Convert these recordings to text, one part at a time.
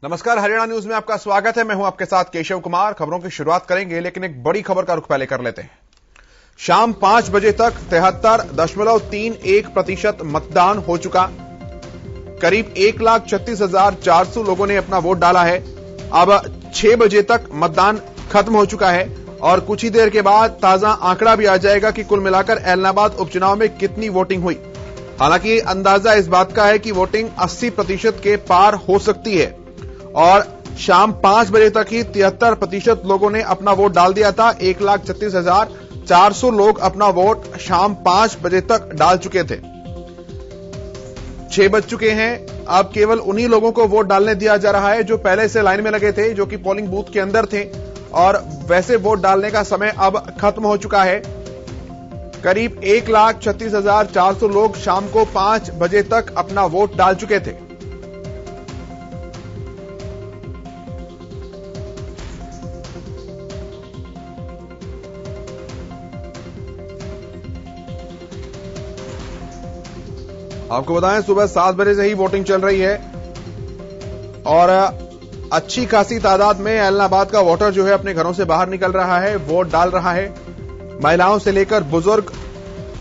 नमस्कार, हरियाणा न्यूज में आपका स्वागत है। मैं हूं आपके साथ केशव कुमार। खबरों की शुरुआत करेंगे, लेकिन एक बड़ी खबर का रुख पहले कर लेते हैं। शाम 5 बजे तक 73.31% मतदान हो चुका। करीब 1,36,400 लोगों ने अपना वोट डाला है। अब 6 बजे तक मतदान खत्म हो चुका है और कुछ ही देर के बाद ताजा आंकड़ा भी आ जाएगा कि कुल मिलाकर एलनाबाद उपचुनाव में कितनी वोटिंग हुई। हालांकि अंदाजा इस बात का है कि वोटिंग 80% के पार हो सकती है और शाम 5 बजे तक ही 73% लोगों ने अपना वोट डाल दिया था। 1,36,400 लोग अपना वोट शाम 5 बजे तक डाल चुके थे। 6 बज चुके हैं। अब केवल उन्हीं लोगों को वोट डालने दिया जा रहा है जो पहले से लाइन में लगे थे, जो कि पोलिंग बूथ के अंदर थे, और वैसे वोट डालने का समय अब खत्म हो चुका है। करीब 1,36,400 लोग शाम को 5 बजे तक अपना वोट डाल चुके थे। आपको बताएं, सुबह 7 बजे से ही वोटिंग चल रही है और अच्छी खासी तादाद में एलनाबाद का वोटर जो है अपने घरों से बाहर निकल रहा है, वोट डाल रहा है। महिलाओं से लेकर बुजुर्ग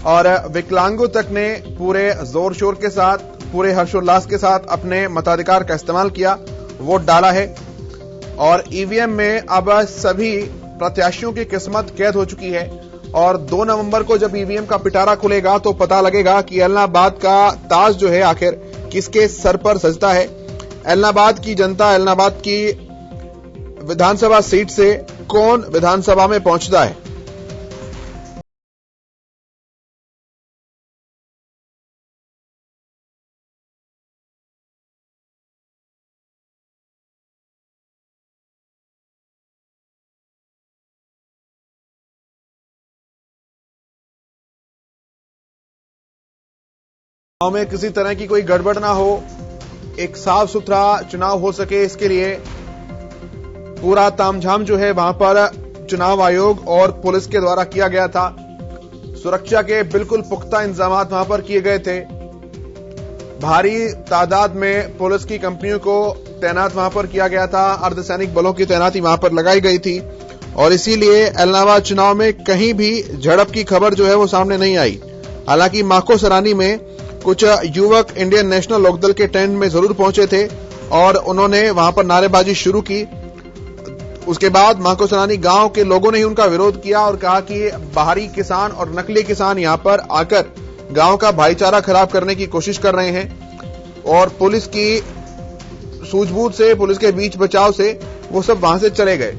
और विकलांगों तक ने पूरे जोर शोर के साथ, पूरे हर्षोल्लास के साथ अपने मताधिकार का इस्तेमाल किया, वोट डाला है। और ईवीएम में अब सभी प्रत्याशियों की किस्मत कैद हो चुकी है और 2 नवंबर को जब ईवीएम का पिटारा खुलेगा तो पता लगेगा कि एलनाबाद का ताज जो है आखिर किसके सर पर सजता है। एलनाबाद की जनता, एलनाबाद की विधानसभा सीट से कौन विधानसभा में पहुंचता है। गांव में किसी तरह की कोई गड़बड़ ना हो, एक साफ सुथरा चुनाव हो सके, इसके लिए पूरा तामझाम जो है वहां पर चुनाव आयोग और पुलिस के द्वारा किया गया था। सुरक्षा के बिल्कुल पुख्ता इंतजाम वहां पर किए गए थे। भारी तादाद में पुलिस की कंपनियों को तैनात वहां पर किया गया था। अर्धसैनिक बलों की तैनाती वहां पर लगाई गई थी और इसीलिए एलनाबाद चुनाव में कहीं भी झड़प की खबर जो है वो सामने नहीं आई। हालांकि माको सरानी में कुछ युवक इंडियन नेशनल लोकदल के टेंट में जरूर पहुंचे थे और उन्होंने वहां पर नारेबाजी शुरू की। उसके बाद माको सरानी गांव के लोगों ने ही उनका विरोध किया और कहा कि बाहरी किसान और नकली किसान यहां पर आकर गांव का भाईचारा खराब करने की कोशिश कर रहे हैं और पुलिस की सूझबूझ से, पुलिस के बीच बचाव से वो सब वहां से चले गए।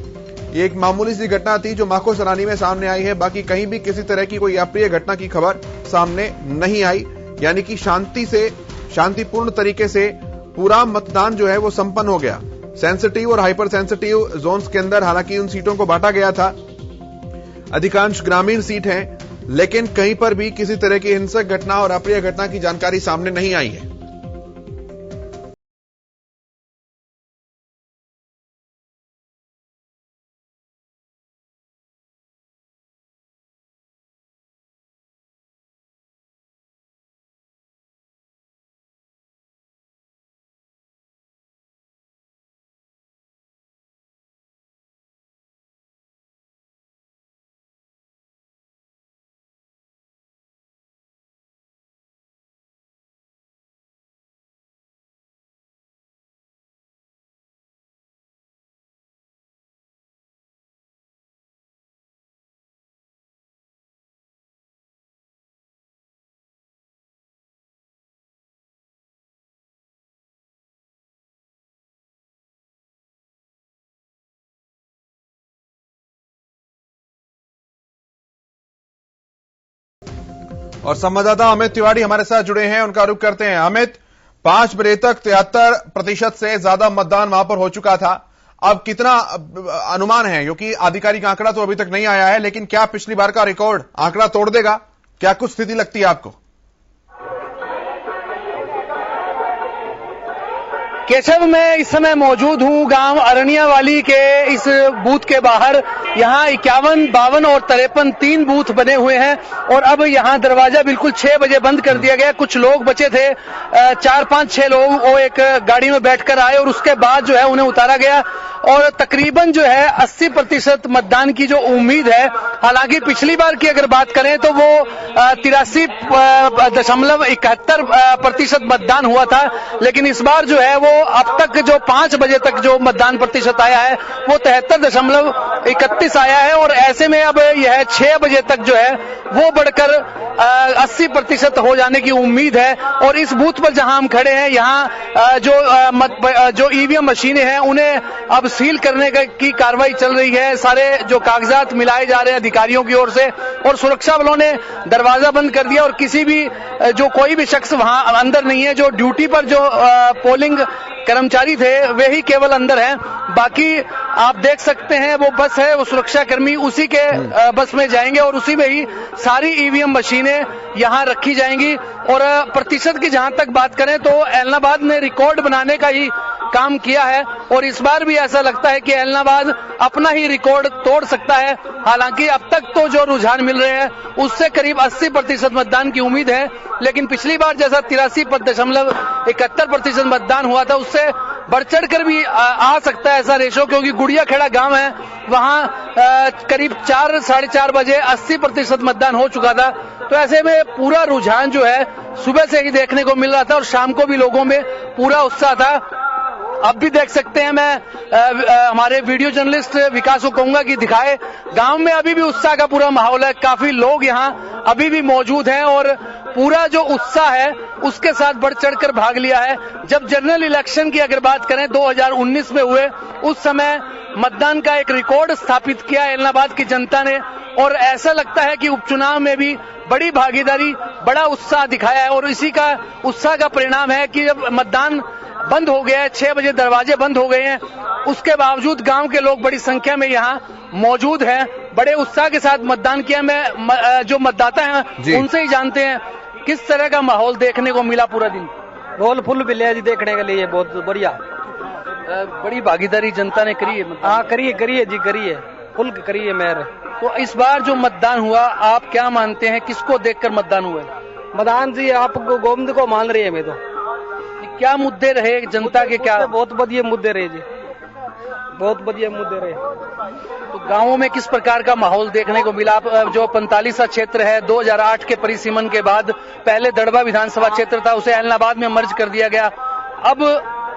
ये एक मामूली सी घटना थी जो माको सरानी में सामने आई है। बाकी कहीं भी किसी तरह की कोई अप्रिय घटना की खबर सामने नहीं आई, यानी कि शांतिपूर्ण तरीके से पूरा मतदान जो है वो संपन्न हो गया। सेंसिटिव और हाइपर सेंसिटिव जोन्स के अंदर हालांकि उन सीटों को बांटा गया था। अधिकांश ग्रामीण सीट हैं, लेकिन कहीं पर भी किसी तरह की हिंसक घटना और अप्रिय घटना की जानकारी सामने नहीं आई है। और संवाददाता अमित तिवारी हमारे साथ जुड़े हैं, उनका रुख करते हैं। अमित, 5 बजे तक 73% से ज्यादा मतदान वहां पर हो चुका था। अब कितना अनुमान है, क्योंकि आधिकारिक आंकड़ा तो अभी तक नहीं आया है, लेकिन क्या पिछली बार का रिकॉर्ड आंकड़ा तोड़ देगा? क्या कुछ स्थिति लगती है आपको? केशव, मैं इस समय मौजूद हूं गांव अरनियावाली के इस बूथ के बाहर यहाँ 51, 52 और 53 3 बूथ बने हुए हैं और अब यहाँ दरवाजा बिल्कुल 6 बजे बंद कर दिया गया। कुछ लोग बचे थे, 4, 5, 6 लोग वो एक गाड़ी में बैठकर आए और उसके बाद जो है उन्हें उतारा गया और तकरीबन जो है 80% मतदान की जो उम्मीद है। हालांकि पिछली बार की अगर बात करें तो वो 83.71% मतदान हुआ था, लेकिन इस बार जो है वो अब तक जो 5 बजे तक जो मतदान प्रतिशत आया है वो 73.31 आया है और ऐसे में अब यह 6 बजे तक जो है वो बढ़कर 80% हो जाने की उम्मीद है। और इस बूथ पर जहां हम खड़े हैं यहाँ जो ईवीएम मशीनें हैं उन्हें अब सील करने की कार्रवाई चल रही है। सारे जो कागजात मिलाए जा रहे हैं अधिकारियों की ओर से और सुरक्षा बलों ने दरवाजा बंद कर दिया और किसी भी जो कोई भी शख्स वहां अंदर नहीं है। जो ड्यूटी पर जो पोलिंग कर्मचारी थे वे ही केवल अंदर हैं, बाकी आप देख सकते हैं वो बस है, वो सुरक्षा कर्मी उसी के बस में जाएंगे और उसी में ही सारी ईवीएम मशीनें यहां रखी जाएंगी। और प्रतिशत की जहां तक बात करें तो ऐलनाबाद ने रिकॉर्ड बनाने का ही काम किया है और इस बार भी ऐसा लगता है कि ऐलनाबाद अपना ही रिकॉर्ड तोड़ सकता है। हालांकि अब तक तो जो रुझान मिल रहे हैं उससे करीब 80% मतदान की उम्मीद है, लेकिन पिछली बार जैसा 83.71% मतदान हुआ था उससे बढ़ चढ़ कर भी आ सकता है ऐसा रेशो, क्योंकि गुड़िया खेड़ा गांव है वहां करीब 4, साढ़े 4 बजे 80% मतदान हो चुका था। तो ऐसे में पूरा रुझान जो है सुबह से ही देखने को मिल रहा था और शाम को भी लोगों में पूरा उत्साह था। अब भी देख सकते हैं, मैं हमारे वीडियो जर्नलिस्ट विकास को कहूंगा कि दिखाए, गांव में अभी भी उत्साह का पूरा माहौल है। काफी लोग यहां अभी भी मौजूद हैं और पूरा जो उत्साह है उसके साथ बढ़ चढ़कर भाग लिया है। जब जनरल इलेक्शन की अगर बात करें 2019 में हुए, उस समय मतदान का एक रिकॉर्ड स्थापित किया ऐलनाबाद की जनता ने और ऐसा लगता है कि उपचुनाव में भी बड़ी भागीदारी, बड़ा उत्साह दिखाया है और इसी का उत्साह का परिणाम है कि जब मतदान बंद हो गया है, 6 बजे दरवाजे बंद हो गए हैं, उसके बावजूद गांव के लोग बड़ी संख्या में यहां मौजूद हैं, बड़े उत्साह के साथ मतदान किया। मैं जो मतदाता हैं उनसे ही जानते हैं किस तरह का माहौल देखने को मिला पूरा दिन। रोल फुल मिले जी देखने के लिए, बहुत बढ़िया। बड़ी भागीदारी जनता ने करी है। हाँ करिए जी, करिए फुल करिए मेहर। तो इस बार जो मतदान हुआ आप क्या मानते हैं, किसको देखकर मतदान हुआ? मतदान जी आप गोविंद को मान रही है। मैं तो क्या मुद्दे रहे जनता के? क्या बहुत बढ़िया मुद्दे रहे जी, बहुत बढ़िया मुद्दे रहे। तो गांवों में किस प्रकार का माहौल देखने को मिला? जो 45 क्षेत्र है 2008 के परिसीमन के बाद पहले दड़बा विधानसभा क्षेत्र था, उसे ऐलनाबाद में मर्ज कर दिया गया। अब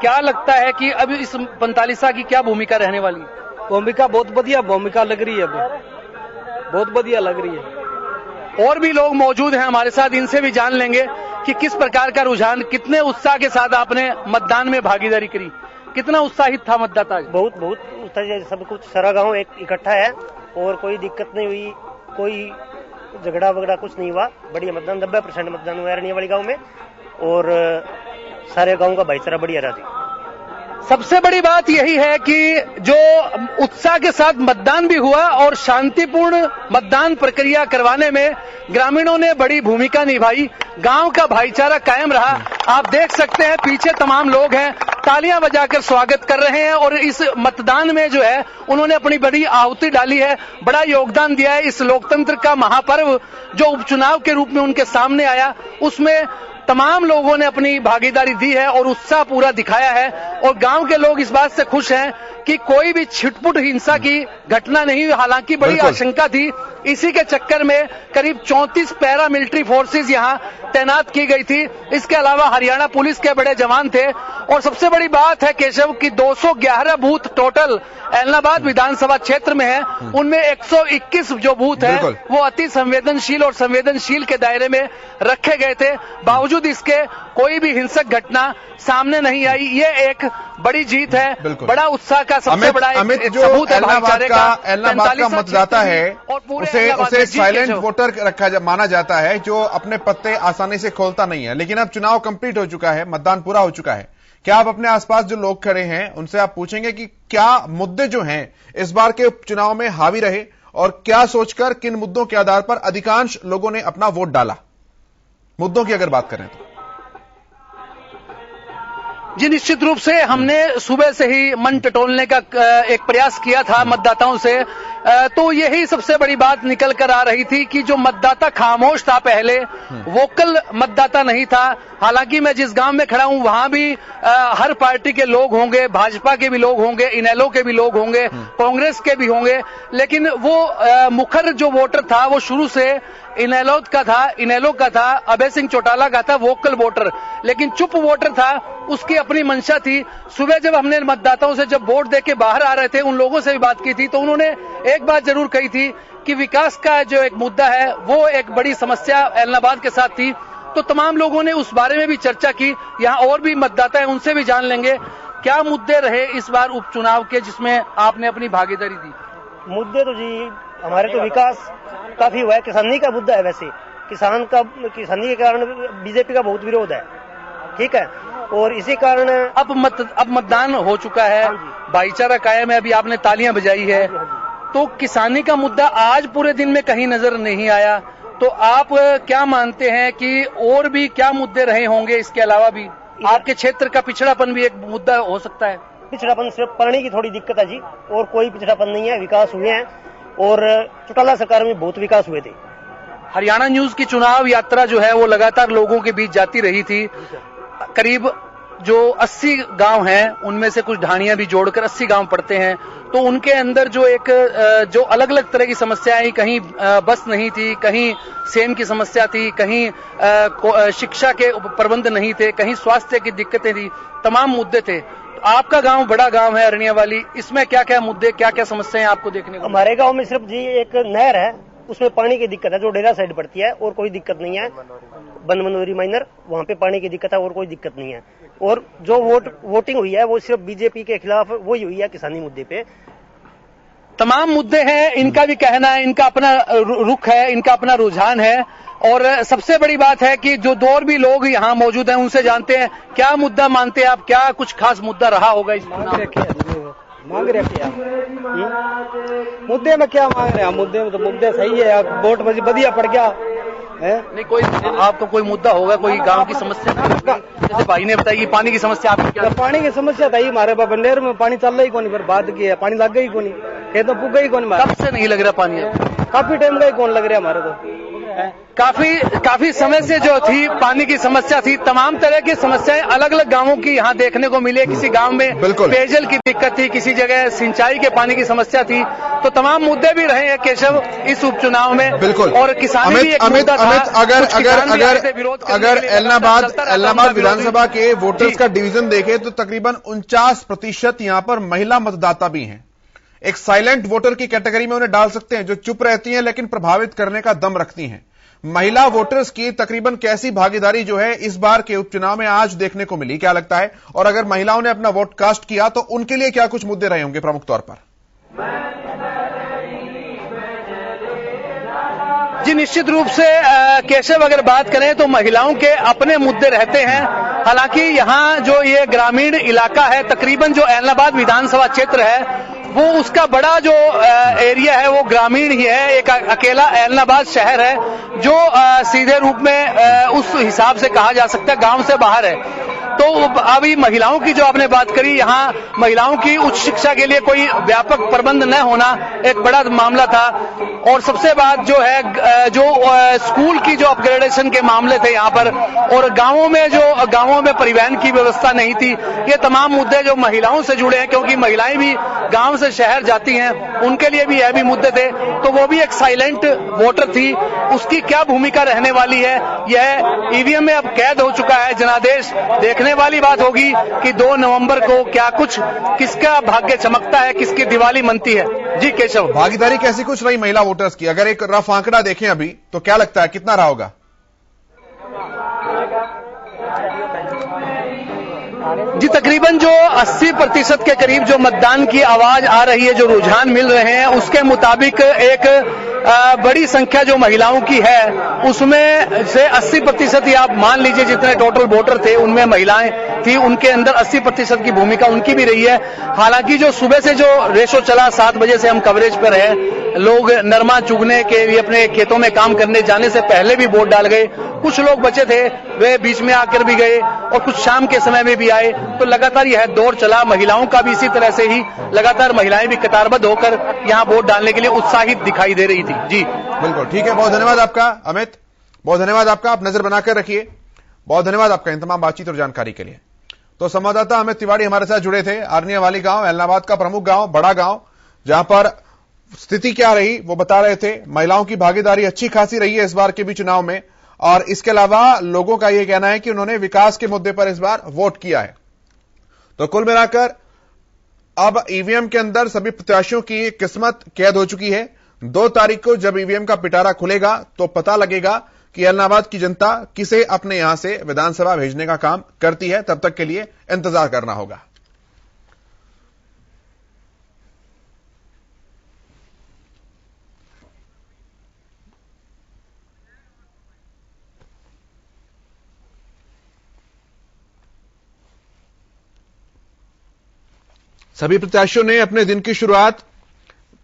क्या लगता है कि अब इस 45 की क्या भूमिका रहने वाली? भूमिका बहुत बढ़िया भूमिका लग रही है, बहुत बढ़िया लग रही है। और भी लोग मौजूद हैं हमारे साथ, इनसे भी जान लेंगे कि किस प्रकार का रुझान, कितने उत्साह के साथ आपने मतदान में भागीदारी करी, कितना उत्साहित था मतदाता? बहुत उत्साह, सब कुछ सारा गांव एक इकट्ठा है और कोई दिक्कत नहीं हुई, कोई झगड़ा वगड़ा कुछ नहीं हुआ। बढ़िया मतदान, 90% मतदान हुआ अरनिया वाली गांव में और सारे गांव का भाईचारा बढ़िया रहा। सबसे बड़ी बात यही है कि जो उत्साह के साथ मतदान भी हुआ और शांतिपूर्ण मतदान प्रक्रिया करवाने में ग्रामीणों ने बड़ी भूमिका निभाई, गांव का भाईचारा कायम रहा। आप देख सकते हैं पीछे तमाम लोग हैं, तालियां बजाकर स्वागत कर रहे हैं और इस मतदान में जो है उन्होंने अपनी बड़ी आहुति डाली है, बड़ा योगदान दिया है। इस लोकतंत्र का महापर्व जो उपचुनाव के रूप में उनके सामने आया, उसमें तमाम लोगों ने अपनी भागीदारी दी है और उत्साह पूरा दिखाया है और गांव के लोग इस बात से खुश हैं कि कोई भी छिटपुट हिंसा की घटना नहीं हुई। हालांकि बड़ी आशंका थी, इसी के चक्कर में करीब 34 पैरा मिलिट्री फोर्सेज यहां तैनात की गई थी। इसके अलावा हरियाणा पुलिस के बड़े जवान थे और सबसे बड़ी बात है केशव की 211 बूथ टोटल ऐलनाबाद विधानसभा क्षेत्र में है, उनमें 121 जो बूथ है वो अति संवेदनशील और संवेदनशील के दायरे में रखे गए थे। बावजूद इसके कोई भी हिंसक घटना सामने नहीं आई। ये एक बड़ी जीत है, बड़ा उत्साह का सबसे बड़ा एक सबूत है भाईचारे का। ऐलनाबाद का मतदाता है उसे साइलेंट वोटर माना जाता है, जो अपने पत्ते आसानी से खोलता नहीं है। लेकिन अब चुनाव कंप्लीट हो चुका है, मतदान पूरा हो चुका है। क्या आप अपने आसपास जो लोग खड़े हैं उनसे आप पूछेंगे कि क्या मुद्दे जो हैं इस बार के उपचुनाव में हावी रहे और क्या सोचकर, किन मुद्दों के आधार पर अधिकांश लोगों ने अपना वोट डाला? मुद्दों की अगर बात करें तो जी निश्चित रूप से हमने सुबह से ही मन टटोलने का एक प्रयास किया था मतदाताओं से, तो यही सबसे बड़ी बात निकल कर आ रही थी कि जो मतदाता खामोश था पहले, वोकल मतदाता नहीं था। हालांकि मैं जिस गांव में खड़ा हूं वहां भी हर पार्टी के लोग होंगे, भाजपा के भी लोग होंगे, इनेलो के भी लोग होंगे, कांग्रेस के भी होंगे, लेकिन वो मुखर जो वोटर था वो शुरू से इनेलो का था, अभय सिंह चौटाला का था वोकल वोटर, लेकिन चुप वोटर था, उसकी अपनी मंशा थी। सुबह जब हमने मतदाताओं से जब वोट देके बाहर आ रहे थे, उन लोगों से भी बात की थी, तो उन्होंने एक बात जरूर कही थी कि विकास का जो एक मुद्दा है वो एक बड़ी समस्या एलनाबाद के साथ थी। तो तमाम लोगों ने उस बारे में भी चर्चा की। यहाँ और भी मतदाता है, उनसे भी जान लेंगे क्या मुद्दे रहे इस बार उपचुनाव के जिसमें आपने अपनी भागीदारी दी। मुद्दे तो जी हमारे तो विकास काफी हुआ है, किसानी का मुद्दा है। वैसे किसानी के कारण बीजेपी का बहुत विरोध है, ठीक है, और इसी कारण अब मतदान हो चुका है, भाईचारा कायम है, अभी आपने तालियां बजाई है, तो किसानी का मुद्दा आज पूरे दिन में कहीं नजर नहीं आया। तो आप क्या मानते हैं कि और भी क्या मुद्दे रहे होंगे इसके अलावा भी? आपके क्षेत्र का पिछड़ापन भी एक मुद्दा हो सकता है। पिछड़ापन सिर्फ पानी की थोड़ी दिक्कत है जी, और कोई पिछड़ापन नहीं है। विकास हुए हैं और चौटाला सरकार में बहुत विकास हुए थे। हरियाणा न्यूज की चुनाव यात्रा जो है वो लगातार लोगों के बीच जाती रही थी। करीब जो 80 गांव हैं उनमें से कुछ ढाणियां भी जोड़कर 80 गांव पड़ते हैं, तो उनके अंदर जो एक जो अलग अलग तरह की समस्याएं, कहीं बस नहीं थी, कहीं सेम की समस्या थी, कहीं शिक्षा के प्रबंध नहीं थे, कहीं स्वास्थ्य की दिक्कतें थी, तमाम मुद्दे थे। आपका गांव बड़ा गांव है अरनियावाली, इसमें क्या क्या मुद्दे, क्या क्या समस्याएं आपको देखने को? हमारे गांव में सिर्फ जी एक नहर है, उसमें पानी की दिक्कत है जो डेरा साइड पड़ती है, और कोई दिक्कत नहीं है। बनमनोरी माइनर, वहां पे पानी की दिक्कत है और कोई दिक्कत नहीं है। और जो वोटिंग हुई है वो सिर्फ बीजेपी के खिलाफ वही हुई है, किसानी मुद्दे पे। तमाम मुद्दे हैं, इनका भी कहना है, इनका अपना रुख है, इनका अपना रुझान है। और सबसे बड़ी बात है कि जो दो और भी लोग यहाँ मौजूद हैं उनसे जानते हैं क्या मुद्दा मानते हैं आप, क्या कुछ खास मुद्दा रहा होगा इस मांग रहे हैं मुद्दे में क्या मांग रहे हैं? मुद्दे में तो मुद्दे सही है, वोट बढ़िया पड़ गया है। नहीं, कोई आपको कोई मुद्दा होगा, कोई गांव की समस्या? जैसे भाई ने बताया कि पानी की समस्या आपकी क्या? पानी की समस्या था हमारे बंडेर में, पानी चल रही कौन, बर्बाद की है, पानी लग गई कौन, खेतों पुग गई कौन। कब से नहीं लग रहा पानी? काफी टाइम का कौन लग रहा हमारे तो, काफी समय से जो थी पानी की समस्या थी। तमाम तरह की समस्याएं अलग अलग गांवों की यहाँ देखने को मिले। किसी गांव में पेयजल की दिक्कत थी, किसी जगह सिंचाई के पानी की समस्या थी, तो तमाम मुद्दे भी रहे हैं केशव इस उपचुनाव में। बिल्कुल। और किसानी भी एक मुद्दा था। अगर एलनाबाद विधानसभा के वोटर्स का डिवीजन देखें तो तकरीबन 49% यहां पर महिला मतदाता भी हैं। एक साइलेंट वोटर की कैटेगरी में उन्हें डाल सकते हैं, जो चुप रहती हैं लेकिन प्रभावित करने का दम रखती हैं। महिला वोटर्स की तकरीबन कैसी भागीदारी जो है इस बार के उपचुनाव में आज देखने को मिली, क्या लगता है? और अगर महिलाओं ने अपना वोट कास्ट किया तो उनके लिए क्या कुछ मुद्दे रहे होंगे प्रमुख तौर पर? जी निश्चित रूप से केशव, अगर बात करें तो महिलाओं के अपने मुद्दे रहते हैं। हालांकि यहाँ जो ये ग्रामीण इलाका है, तकरीबन जो एलनाबाद विधानसभा क्षेत्र है वो उसका बड़ा जो एरिया है वो ग्रामीण ही है। एक अकेला एलनाबाद शहर है जो सीधे रूप में उस हिसाब से कहा जा सकता है गांव से बाहर है। तो अभी महिलाओं की जो आपने बात करी, यहाँ महिलाओं की उच्च शिक्षा के लिए कोई व्यापक प्रबंध न होना एक बड़ा मामला था। और सबसे बात जो है जो स्कूल की जो अपग्रेडेशन के मामले थे यहाँ पर, और गांवों में परिवहन की व्यवस्था नहीं थी, ये तमाम मुद्दे जो महिलाओं से जुड़े हैं, क्योंकि महिलाएं भी गांव से शहर जाती हैं, उनके लिए भी यह भी मुद्दे थे। तो वो भी एक साइलेंट वोटर थी, उसकी क्या भूमिका रहने वाली है यह ईवीएम में अब कैद हो चुका है। जनादेश देखने वाली बात होगी कि 2 नवंबर को क्या कुछ, किसका भाग्य चमकता है, किसकी दिवाली मनती है। जी केशव, भागीदारी कैसी कुछ रही महिला वोटर्स की? अगर एक रफ आंकड़ा देखें अभी तो क्या लगता है कितना रहा होगा? जी तकरीबन जो 80% के करीब जो मतदान की आवाज आ रही है, जो रुझान मिल रहे हैं, उसके मुताबिक एक बड़ी संख्या जो महिलाओं की है उसमें से 80% ही आप मान लीजिए जितने टोटल वोटर थे उनमें महिलाएं थी, उनके अंदर 80% की भूमिका उनकी भी रही है। हालांकि जो सुबह से जो रेशो चला, 7 बजे से हम कवरेज पर रहे, लोग नरमा चुगने के लिए अपने खेतों में काम करने जाने से पहले भी वोट डाल गए। कुछ लोग बचे थे, वे बीच में आकर भी गए और कुछ शाम के समय में भी आए। तो लगातार यह दौर चला। महिलाओं का भी इसी तरह से ही लगातार महिलाएं भी कतारबद्ध होकर यहाँ वोट डालने के लिए उत्साहित दिखाई दे रही थी। जी बिल्कुल ठीक है, बहुत धन्यवाद आपका अमित, बहुत धन्यवाद आपका। आप नजर बनाकर रखिए। बहुत धन्यवाद आपका इन तमाम बातचीत और जानकारी के लिए। तो संवाददाता अमित तिवारी हमारे साथ जुड़े थे। आर्नियावाली गांव, एलनाबाद का प्रमुख गांव, बड़ा गांव, जहां पर स्थिति क्या रही वो बता रहे थे। महिलाओं की भागीदारी अच्छी खासी रही है इस बार के भी चुनाव में, और इसके अलावा लोगों का यह कहना है कि उन्होंने विकास के मुद्दे पर इस बार वोट किया है। तो कुल मिलाकर अब ईवीएम के अंदर सभी प्रत्याशियों की किस्मत कैद हो चुकी है। 2 तारीख को जब ईवीएम का पिटारा खुलेगा तो पता लगेगा कि एलनाबाद की जनता किसे अपने यहां से विधानसभा भेजने का काम करती है। तब तक के लिए इंतजार करना होगा। सभी प्रत्याशियों ने अपने दिन की शुरुआत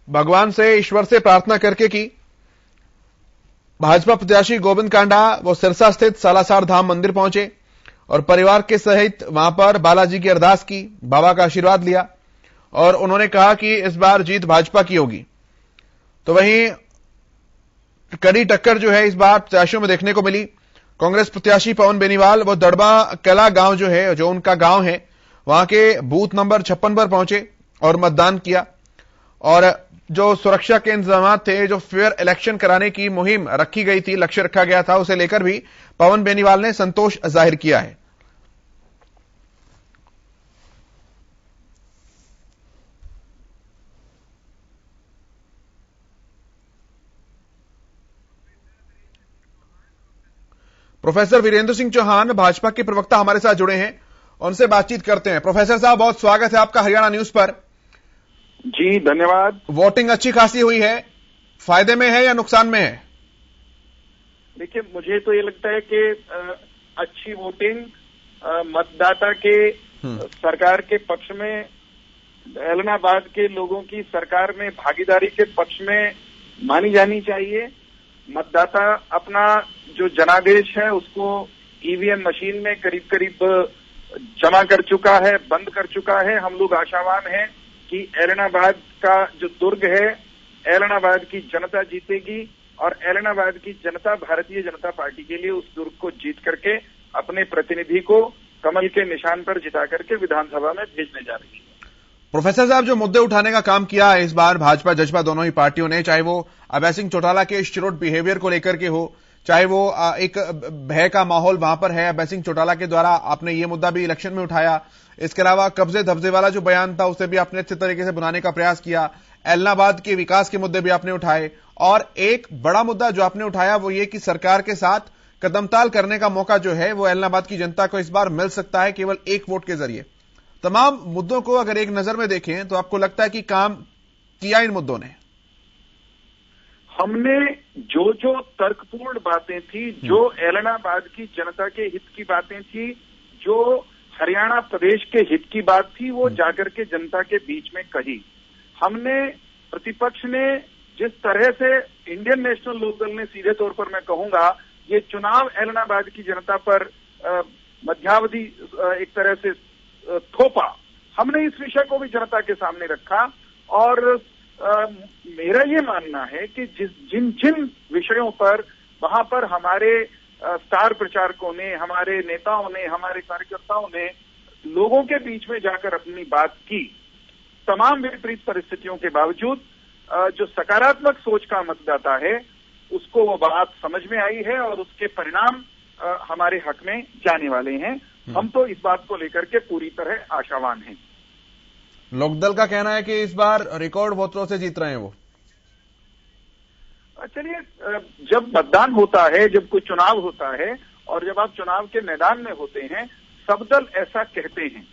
भगवान से, ईश्वर से प्रार्थना करके की। भाजपा प्रत्याशी गोविंद कांडा वो सिरसा स्थित सालासर धाम मंदिर पहुंचे और परिवार के सहित वहां पर बालाजी की अरदास की, बाबा का आशीर्वाद लिया और उन्होंने कहा कि इस बार जीत भाजपा की होगी। तो वहीं कड़ी टक्कर जो है इस बार प्रत्याशियों में देखने को मिली। कांग्रेस प्रत्याशी पवन बेनीवाल वो दड़बा कला गांव जो है, जो उनका गांव है, वहां के बूथ नंबर 56 पर पहुंचे और मतदान किया। और जो सुरक्षा के इंतजाम थे, जो फेयर इलेक्शन कराने की मुहिम रखी गई थी, लक्ष्य रखा गया था, उसे लेकर भी पवन बेनीवाल ने संतोष जाहिर किया है। प्रोफेसर वीरेंद्र सिंह चौहान भाजपा के प्रवक्ता हमारे साथ जुड़े हैं, उनसे बातचीत करते हैं। प्रोफेसर साहब, बहुत स्वागत है आपका हरियाणा न्यूज पर। जी धन्यवाद। वोटिंग अच्छी खासी हुई है, फायदे में है या नुकसान में है? देखिए, मुझे तो ये लगता है कि अच्छी वोटिंग मतदाता के सरकार के पक्ष में, एलनाबाद के लोगों की सरकार में भागीदारी के पक्ष में मानी जानी चाहिए। मतदाता अपना जो जनादेश है उसको ईवीएम मशीन में करीब करीब जमा कर चुका है, बंद कर चुका है। हम लोग आशावान हैं कि एलनाबाद का जो दुर्ग है, एलनाबाद की जनता जीतेगी और एलनाबाद की जनता भारतीय जनता पार्टी के लिए उस दुर्ग को जीत करके अपने प्रतिनिधि को कमल के निशान पर जिता करके विधानसभा में भेजने जा रही है। प्रोफेसर साहब, जो मुद्दे उठाने का काम किया है इस बार भाजपा जजपा दोनों ही पार्टियों ने, चाहे वो अभय सिंह चौटाला के स्टिरोड बिहेवियर को लेकर के हो, चाहे वो एक भय का माहौल वहां पर है अभय सिंह चौटाला के द्वारा, आपने ये मुद्दा भी इलेक्शन में उठाया। इसके अलावा कब्जे धब्जे वाला जो बयान था उसे भी आपने अच्छे तरीके से बुनाने का प्रयास किया। एलनाबाद के विकास के मुद्दे भी आपने उठाए और एक बड़ा मुद्दा जो आपने उठाया वो ये कि सरकार के साथ कदमताल करने का मौका जो है वो एलनाबाद की जनता को इस बार मिल सकता है केवल एक वोट के जरिए। तमाम मुद्दों को अगर एक नजर में देखें तो आपको लगता है कि काम किया इन मुद्दों ने? हमने जो जो तर्कपूर्ण बातें थी, जो एलनाबाद की जनता के हित की बातें थी, जो हरियाणा प्रदेश के हित की बात थी, वो जाकर के जनता के बीच में कही। हमने, प्रतिपक्ष ने जिस तरह से, इंडियन नेशनल लोकदल ने सीधे तौर पर मैं कहूंगा ये चुनाव एलनाबाद की जनता पर मध्यावधि एक तरह से थोपा, हमने इस विषय को भी जनता के सामने रखा। और मेरा ये मानना है कि जिन जिन विषयों पर वहां पर हमारे स्टार प्रचारकों ने, हमारे नेताओं ने, हमारे कार्यकर्ताओं ने लोगों के बीच में जाकर अपनी बात की, तमाम विपरीत परिस्थितियों के बावजूद जो सकारात्मक सोच का मतदाता है उसको वो बात समझ में आई है और उसके परिणाम हमारे हक में जाने वाले हैं। हम तो इस बात को लेकर के पूरी तरह आशावान हैं। लोकदल का कहना है कि इस बार रिकॉर्ड वोटों से जीत रहे हैं वो। चलिए, जब मतदान होता है, जब कोई चुनाव होता है और जब आप चुनाव के मैदान में होते हैं, सब दल ऐसा कहते हैं।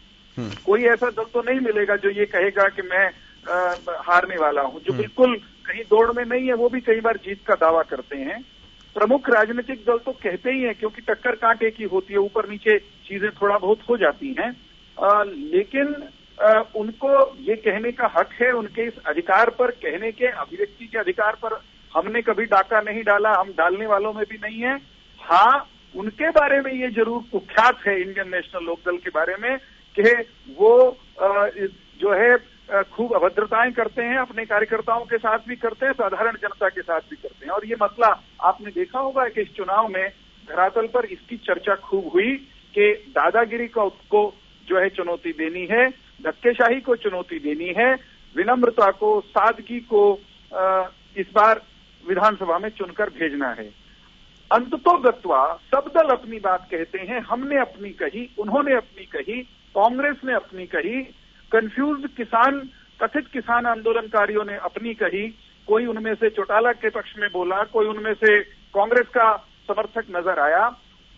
कोई ऐसा दल तो नहीं मिलेगा जो ये कहेगा कि मैं हारने वाला हूं। जो बिल्कुल कहीं दौड़ में नहीं है वो भी कई बार जीत का दावा करते हैं। प्रमुख राजनीतिक दल तो कहते ही हैं, क्योंकि टक्कर कांटे की होती है, ऊपर नीचे चीजें थोड़ा बहुत हो जाती हैं। लेकिन उनको ये कहने का हक है, उनके इस अधिकार पर, कहने के अभिव्यक्ति के अधिकार पर हमने कभी डाका नहीं डाला, हम डालने वालों में भी नहीं है। हाँ, उनके बारे में ये जरूर कुख्यात है इंडियन नेशनल लोकदल के बारे में कि वो जो है खूब अभद्रताएं करते हैं, अपने कार्यकर्ताओं के साथ भी करते हैं, साधारण जनता के साथ भी करते हैं। और ये मसला आपने देखा होगा कि इस चुनाव में धरातल पर इसकी चर्चा खूब हुई कि दादागिरी को जो है चुनौती देनी है, धक्केशाही को चुनौती देनी है, विनम्रता को, सादगी को इस बार विधानसभा में चुनकर भेजना है। अंततोगत्वा सब दल अपनी बात कहते हैं, हमने अपनी कही, उन्होंने अपनी कही, कांग्रेस ने अपनी कही, कंफ्यूज किसान, कथित किसान आंदोलनकारियों ने अपनी कही, कोई उनमें से चौटाला के पक्ष में बोला, कोई उनमें से कांग्रेस का समर्थक नजर आया।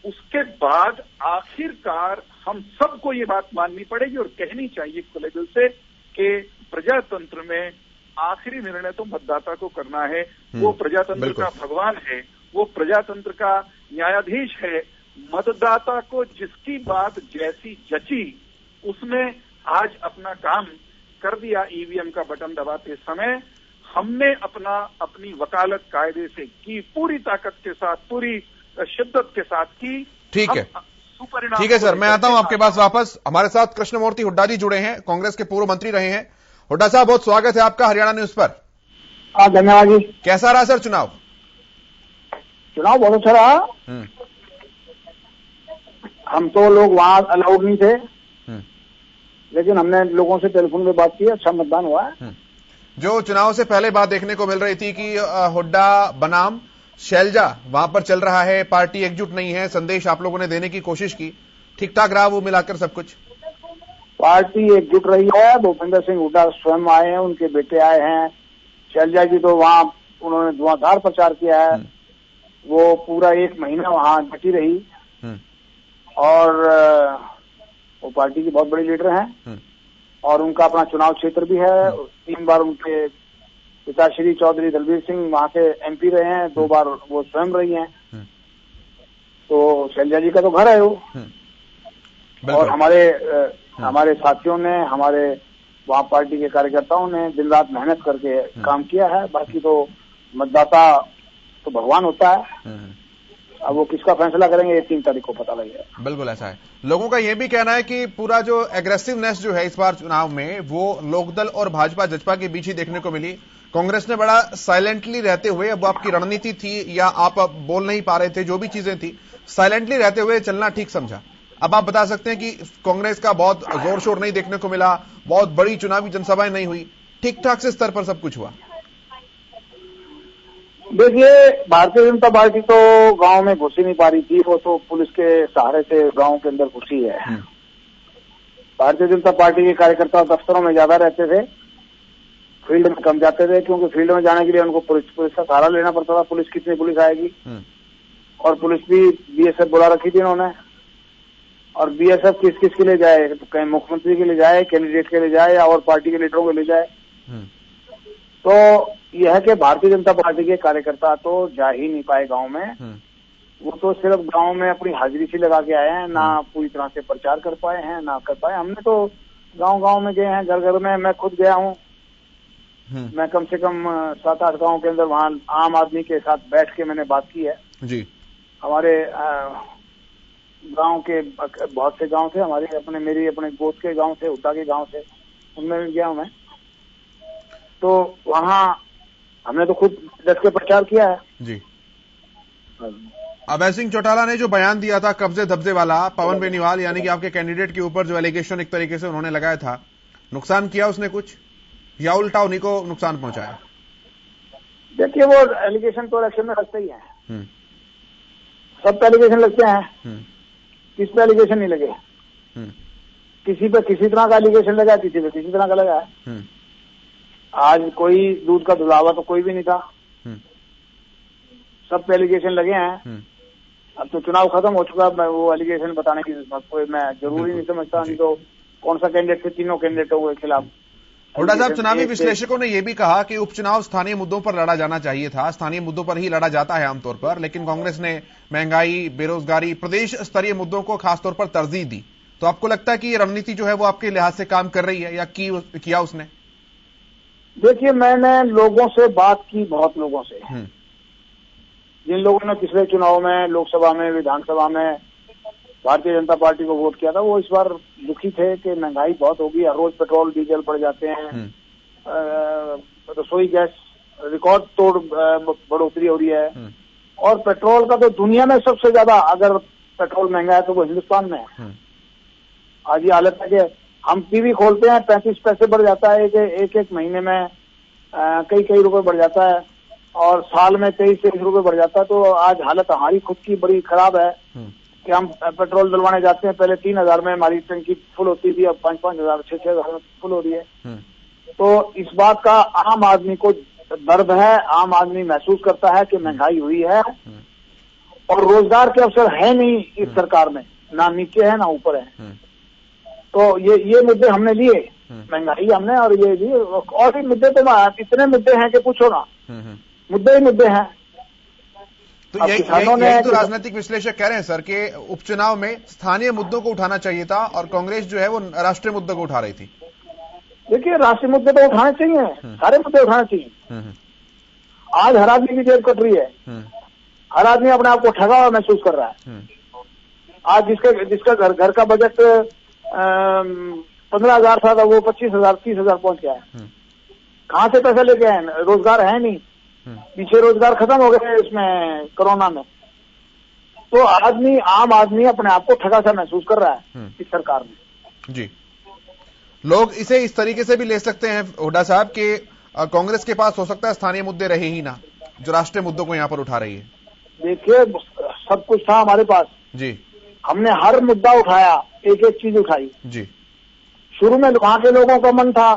उसके बाद आखिरकार हम सबको ये बात माननी पड़ेगी और कहनी चाहिए खुले दिल से कि प्रजातंत्र में आखिरी निर्णय तो मतदाता को करना है। वो प्रजातंत्र का भगवान है, वो प्रजातंत्र का न्यायाधीश है। मतदाता को जिसकी बात जैसी जची उसने आज अपना काम कर दिया। ईवीएम का बटन दबाते समय हमने अपनी वकालत कायदे से की, पूरी ताकत के साथ, पूरी शिद्दत के साथ की। ठीक है, ठीक है सर, मैं आता हूं आपके पास वापस। हमारे साथ कृष्णमूर्ति हुड्डा जी जुड़े हैं, कांग्रेस के पूर्व मंत्री रहे हैं। हुड्डा साहब, बहुत स्वागत है आपका हरियाणा न्यूज पर। धन्यवाद जी। कैसा रहा सर चुनाव? चुनाव बहुत अच्छा रहा। हम तो लोग वहां अलाउड नहीं थे, लेकिन हमने लोगों से टेलीफोन पे बात की, अच्छा मतदान हुआ है। जो चुनाव से पहले बात देखने को मिल रही थी कि हुड्डा बनाम शैलजा वहां पर चल रहा है, पार्टी एकजुट नहीं है, संदेश आप लोगों ने देने की कोशिश की, ठीक ठाक रहा वो मिलाकर सब कुछ? पार्टी एकजुट रही है। भूपेंद्र सिंह हुड्डा स्वयं आए हैं, उनके बेटे आए हैं। शैलजा जी तो वहां उन्होंने धुआंधार प्रचार किया है, वो पूरा 1 महीना वहां डटी रही और वो पार्टी की बहुत बड़ी लीडर हैं और उनका अपना चुनाव क्षेत्र भी है। 3 बार उनके पिताश्री चौधरी दलबीर सिंह वहां के एमपी रहे हैं, 2 बार वो स्वयं रही हैं। तो शैलजा जी का तो घर है वो। और हमारे साथियों ने, हमारे वहाँ पार्टी के कार्यकर्ताओं ने दिन रात मेहनत करके काम किया है। बाकी तो मतदाता तो भगवान होता है, अब वो किसका फैसला करेंगे ये 3 तारीख को पता लगेगा। बिल्कुल ऐसा है। लोगों का ये भी कहना है कि पूरा जो एग्रेसिवनेस जो है इस बार चुनाव में वो लोकदल और भाजपा जजपा के बीच ही देखने को मिली। कांग्रेस ने बड़ा साइलेंटली रहते हुए, अब आपकी रणनीति थी या आप बोल नहीं पा रहे थे, जो भी चीजें थी, साइलेंटली रहते हुए चलना ठीक समझा। अब आप बता सकते हैं कि कांग्रेस का बहुत जोर शोर नहीं देखने को मिला, बहुत बड़ी चुनावी जनसभाएं नहीं हुई, ठीक ठाक से स्तर पर सब कुछ हुआ। देखिए, भारतीय जनता पार्टी तो गांव में घुस ही नहीं पा रही थी, वो तो पुलिस के सहारे से गांव के अंदर घुसी है। भारतीय जनता पार्टी के कार्यकर्ता दफ्तरों में ज्यादा रहते थे, फील्ड में कम जाते थे, क्योंकि फील्ड में जाने के लिए उनको पुलिस का सहारा लेना पड़ता था। पुलिस कितनी पुलिस आएगी, और पुलिस भी बीएसएफ बुला रखी थी इन्होंने। और बीएसएफ किस के लिए जाए, कहीं मुख्यमंत्री के लिए जाए, कैंडिडेट के लिए जाए या और पार्टी के लीडरों के लिए जाए। तो यह है कि भारतीय जनता पार्टी के कार्यकर्ता तो जा ही नहीं पाए गांव में। वो तो सिर्फ गांव में अपनी हाजिरी सी लगा के आए हैं, ना पूरी तरह से प्रचार कर पाए हैं, ना कर पाए। हमने तो गांव में गए हैं, घर घर में, मैं खुद गया हूँ। मैं कम से कम 7-8 गांव के अंदर वहाँ आम आदमी के साथ बैठ के मैंने बात की है जी। हमारे गांव के बहुत से गांव थे, हमारे मेरी अपने गोद के गांव से, हुड्डा के गांव से, उनमें भी गया हूं मैं। तो वहाँ हमने तो खुद डट के प्रचार किया है जी। अभय सिंह चौटाला ने जो बयान दिया था कब्जे धब्जे वाला, पवन बेनीवाल यानी कि आपके कैंडिडेट के ऊपर जो एलिगेशन एक तरीके से उन्होंने लगाया था, नुकसान किया उसने कुछ या उल्टा उन्हीं को नुकसान पहुंचाया? देखिए, वो एलिगेशन तो इलेक्शन में लगते ही है, सब पे एलिगेशन लगते हैं। किस पे एलिगेशन नहीं लगे? किसी पे किसी तरह का एलिगेशन लगा, किसी पे किसी तरह का लगा है। आज कोई दूध का धुलावा तो कोई भी नहीं था, सब पे एलिगेशन लगे हैं। अब तो चुनाव खत्म हो चुका, मैं वो एलिगेशन बताने की कोई मैं जरूरी नहीं समझता। नहीं तो कौन सा कैंडिडेट थे, तीनों कैंडिडेटों के खिलाफ। हुड्डा साहब, चुनावी विश्लेषकों ने यह भी कहा कि उपचुनाव स्थानीय मुद्दों पर लड़ा जाना चाहिए था, स्थानीय मुद्दों पर ही लड़ा जाता है आमतौर पर, लेकिन कांग्रेस ने महंगाई, बेरोजगारी, प्रदेश स्तरीय मुद्दों को खासतौर पर तरजीह दी। तो आपको लगता है कि ये रणनीति जो है वो आपके लिहाज से काम कर रही है या किया उसने? देखिए, मैंने लोगों से बात की, बहुत लोगों से, जिन लोगों ने पिछले चुनाव में लोकसभा में, विधानसभा में भारतीय जनता पार्टी को वोट किया था, वो इस बार दुखी थे कि महंगाई बहुत होगी, हर रोज पेट्रोल डीजल बढ़ जाते हैं, रसोई गैस रिकॉर्ड तोड़ बढ़ोतरी हो रही है, और पेट्रोल का तो दुनिया में सबसे ज्यादा अगर पेट्रोल महंगा है तो वो हिंदुस्तान में है। आज ये हालत है कि हम टीवी खोलते हैं 35 पैसे बढ़ जाता है, एक महीने में कई रुपए बढ़ जाता है, और साल में 23 रुपए बढ़ जाता है। तो आज हालत हमारी खुद की बड़ी खराब है कि हम पेट्रोल डलवाने जाते हैं, पहले 3,000 में हमारी टंकी फुल होती थी, अब 5,000 6,000 में फुल हो रही है। तो इस बात का आम आदमी को दर्द है, आम आदमी महसूस करता है कि महंगाई हुई है और रोजगार के अवसर है नहीं इस सरकार में, ना नीचे है ना ऊपर है। तो ये मुद्दे हमने लिए, महंगाई हमने और ये लिए, और भी मुद्दे तो इतने मुद्दे हैं कि पूछो ना, मुद्दे ही मुद्दे हैं। तो यही तो राजनीतिक विश्लेषक कह रहे हैं सर कि उपचुनाव में स्थानीय मुद्दों को उठाना चाहिए था और कांग्रेस जो है वो राष्ट्रीय मुद्दों को उठा रही थी। देखिए, राष्ट्रीय मुद्दे तो उठाने चाहिए, सारे मुद्दे उठाने चाहिए। आज हर आदमी की जेब कट रही है, हर आदमी अपने आप को ठगा हुआ महसूस कर रहा है। आज जिसका घर का बजट 15,000 था वो 25,000 30,000 पहुंच गया है। कहां से पैसा लेके आए? रोजगार है नहीं, पीछे रोजगार खत्म हो गए इसमें कोरोना में। तो आम आदमी अपने आप को ठगा सा महसूस कर रहा है इस सरकार में। जी, लोग इसे इस तरीके से भी ले सकते हैं हुड्डा साहब कि कांग्रेस के पास हो सकता है स्थानीय मुद्दे रहे ही ना, जो राष्ट्रीय मुद्दों को यहां पर उठा रही है। देखिए, सब कुछ था हमारे पास जी, हमने हर मुद्दा उठाया, एक एक चीज उठाई जी। शुरू में वहां के लोगों का मन था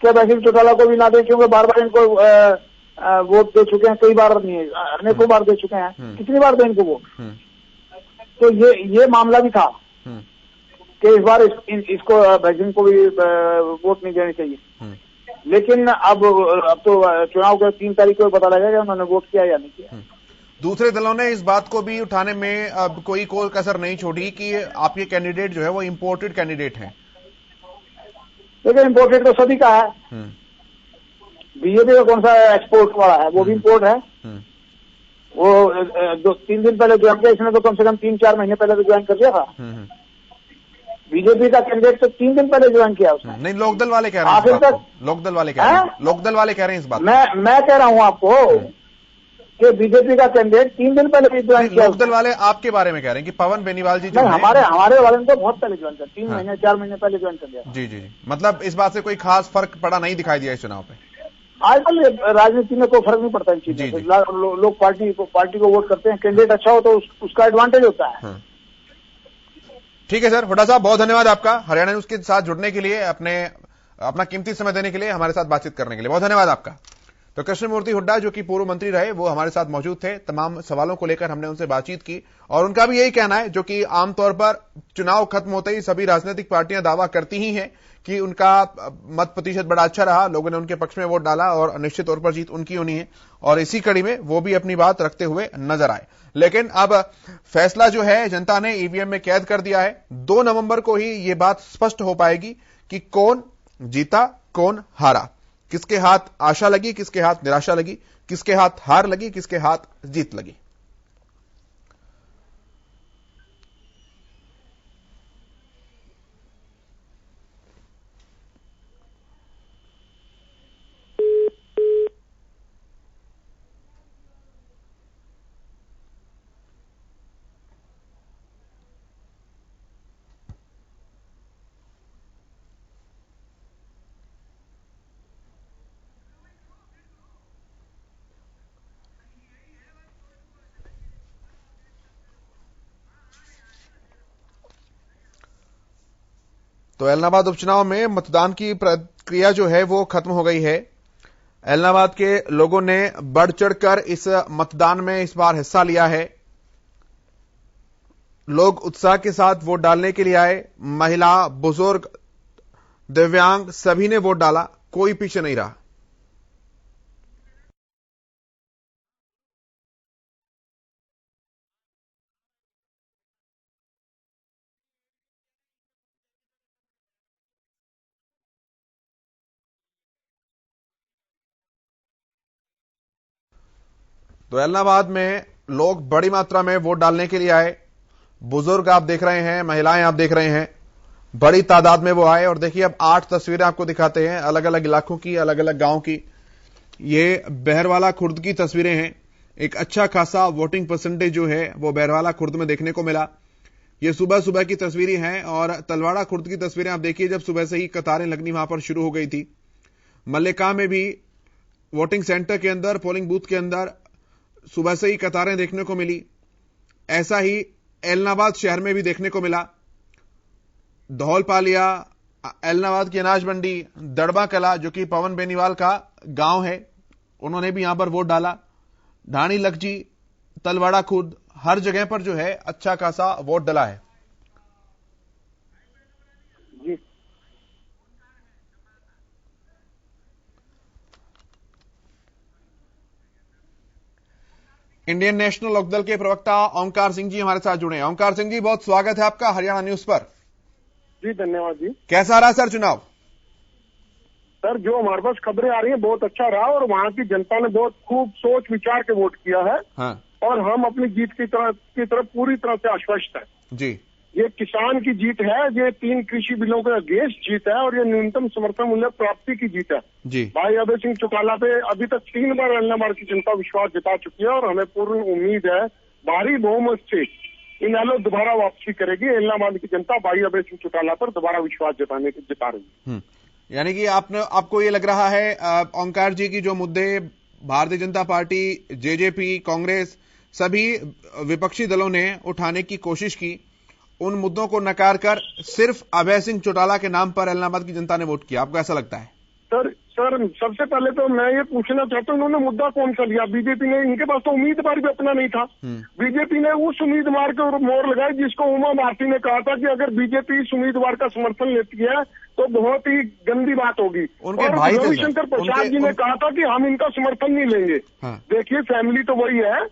कि वैसे चौटाला को भी ना दे, क्योंकि बार बार इनको वोट दे चुके हैं, कई बार नहीं, अनेकों बार दे चुके हैं, कितनी बार दें इनको वोट। तो ये मामला भी था कि इस बार इसको वैक्सीन को भी वोट नहीं देनी चाहिए। लेकिन अब तो चुनाव के 3 तारीख को पता लगेगा उन्होंने वोट किया या नहीं किया। दूसरे दलों ने इस बात को भी उठाने में अब कोई कसर नहीं छोड़ी कि आपके कैंडिडेट जो है वो इंपोर्टेड कैंडिडेट हैं। देखिए, इंपोर्टेड तो सभी का है, बीजेपी का कौन सा एक्सपोर्ट वाला है, वो भी इंपोर्ट है। वो 2-3 दिन पहले ज्वाइन किया, इसने तो कम से कम 3-4 महीने पहले तो ज्वाइन कर लिया था। बीजेपी का कैंडिडेट तो 3 दिन पहले ज्वाइन किया उसने। नहीं, लोकदल वाले कह रहे हैं इस बात को। लोकदल वाले कह रहे हैं इस बात। मैं कह रहा हूं आपको कि बीजेपी का कैंडिडेट 3 दिन पहले ज्वाइन किया। लोकदल वाले आपके बारे में कह रहे हैं कि पवन बेनीवाल जी जो हमारे वाले ने तो बहुत पहले ज्वाइन कर, 3 महीने 4 महीने पहले ज्वाइन कर लिया। जी, मतलब इस बात से कोई खास फर्क पड़ा नहीं दिखाई दिया इस चुनाव पे। आजकल राजनीति में कोई फर्क नहीं पड़ता इन चीजों से। लोग पार्टी को वोट करते हैं, कैंडिडेट अच्छा हो तो उसका एडवांटेज होता है। ठीक है सर, हुड्डा साहब बहुत धन्यवाद आपका हरियाणा न्यूज के साथ जुड़ने के लिए, अपना कीमती समय देने के लिए, हमारे साथ बातचीत करने के लिए बहुत धन्यवाद आपका। तो कृष्णमूर्ति हुड्डा जो कि पूर्व मंत्री रहे, वो हमारे साथ मौजूद थे। तमाम सवालों को लेकर हमने उनसे बातचीत की और उनका भी यही कहना है, जो कि आमतौर पर चुनाव खत्म होते ही सभी राजनीतिक पार्टियां दावा करती ही हैं कि उनका मत प्रतिशत बड़ा अच्छा रहा, लोगों ने उनके पक्ष में वोट डाला और निश्चित तौर पर जीत उनकी होनी है। और इसी कड़ी में वो भी अपनी बात रखते हुए नजर आए। लेकिन अब फैसला जो है जनता ने ईवीएम में कैद कर दिया है। 2 नवंबर को ही ये बात स्पष्ट हो पाएगी कि कौन जीता, कौन हारा, किसके हाथ आशा लगी, किसके हाथ निराशा लगी, किसके हाथ हार लगी, किसके हाथ जीत लगी। तो एलनाबाद उपचुनाव में मतदान की प्रक्रिया जो है वो खत्म हो गई है। एलनाबाद के लोगों ने बढ़ चढ़कर इस मतदान में इस बार हिस्सा लिया है। लोग उत्साह के साथ वोट डालने के लिए आए। महिला, बुजुर्ग, दिव्यांग सभी ने वोट डाला, कोई पीछे नहीं रहा। तो एलनाबाद में लोग बड़ी मात्रा में वोट डालने के लिए आए। बुजुर्ग आप देख रहे हैं, महिलाएं आप देख रहे हैं, बड़ी तादाद में वो आए। और देखिए अब 8 तस्वीरें आपको दिखाते हैं अलग अलग इलाकों की, अलग अलग गांव की। ये बहरवाला खुर्द की तस्वीरें हैं। एक अच्छा खासा वोटिंग परसेंटेज जो है वो बहरवाला खुर्द में देखने को मिला। ये सुबह सुबह की तस्वीरें हैं। और तलवाड़ा खुर्द की तस्वीरें आप देखिए, जब सुबह से ही कतारें लगनी वहां पर शुरू हो गई थी। मल्लिका में भी वोटिंग सेंटर के अंदर, पोलिंग बूथ के अंदर सुबह से ही कतारें देखने को मिली। ऐसा ही एलनाबाद शहर में भी देखने को मिला। धौलपालिया, एलनाबाद की अनाज मंडी, दड़बा कला जो कि पवन बेनीवाल का गांव है, उन्होंने भी यहां पर वोट डाला। ढाणी लखजी, तलवाड़ा खुर्द, हर जगह पर जो है अच्छा खासा वोट डला है। जी इंडियन नेशनल लोकदल के प्रवक्ता ओंकार सिंह जी हमारे साथ जुड़े हैं। ओंकार सिंह जी, बहुत स्वागत है आपका हरियाणा न्यूज पर। जी धन्यवाद जी। कैसा रहा सर चुनाव? सर जो हमारे पास खबरें आ रही हैं बहुत अच्छा रहा और वहाँ की जनता ने बहुत खूब सोच विचार के वोट किया है। हाँ और हम अपनी जीत की तरफ पूरी तरह से आश्वस्त है। जी। ये किसान की जीत है, ये 3 कृषि बिलों के अगेंस्ट जीत है और ये न्यूनतम समर्थन मूल्य प्राप्ति की जीत है जी। भाई अभय सिंह चौटाला पे अभी तक 3 बार एलनाबाद की जनता विश्वास जता चुकी है और हमें पूर्ण उम्मीद है भारी बहुमत से इनेलो दोबारा वापसी करेगी। एलनाबाद की जनता भाई अभय सिंह चौटाला पर दोबारा विश्वास जता रही है। यानी कि आपको ये लग रहा है ओंकार जी की जो मुद्दे भारतीय जनता पार्टी, जेजेपी, कांग्रेस, सभी विपक्षी दलों ने उठाने की कोशिश की, उन मुद्दों को नकार कर सिर्फ अभय सिंह चौटाला के नाम पर एलनाबाद की जनता ने वोट किया, आपको ऐसा लगता है? सर सबसे पहले तो मैं ये पूछना चाहता हूँ इन्होंने मुद्दा कौन सा लिया? बीजेपी ने, इनके पास तो उम्मीदवार भी अपना नहीं था। बीजेपी ने उस उम्मीदवार के मोहर लगाई जिसको उमा भारती ने कहा था कि अगर बीजेपी इस उम्मीदवार का समर्थन लेती है तो बहुत ही गंदी बात होगी। उनके भाई थे रविशंकर प्रसाद जी ने कहा था कि हम इनका समर्थन नहीं लेंगे। देखिए फैमिली तो वही है,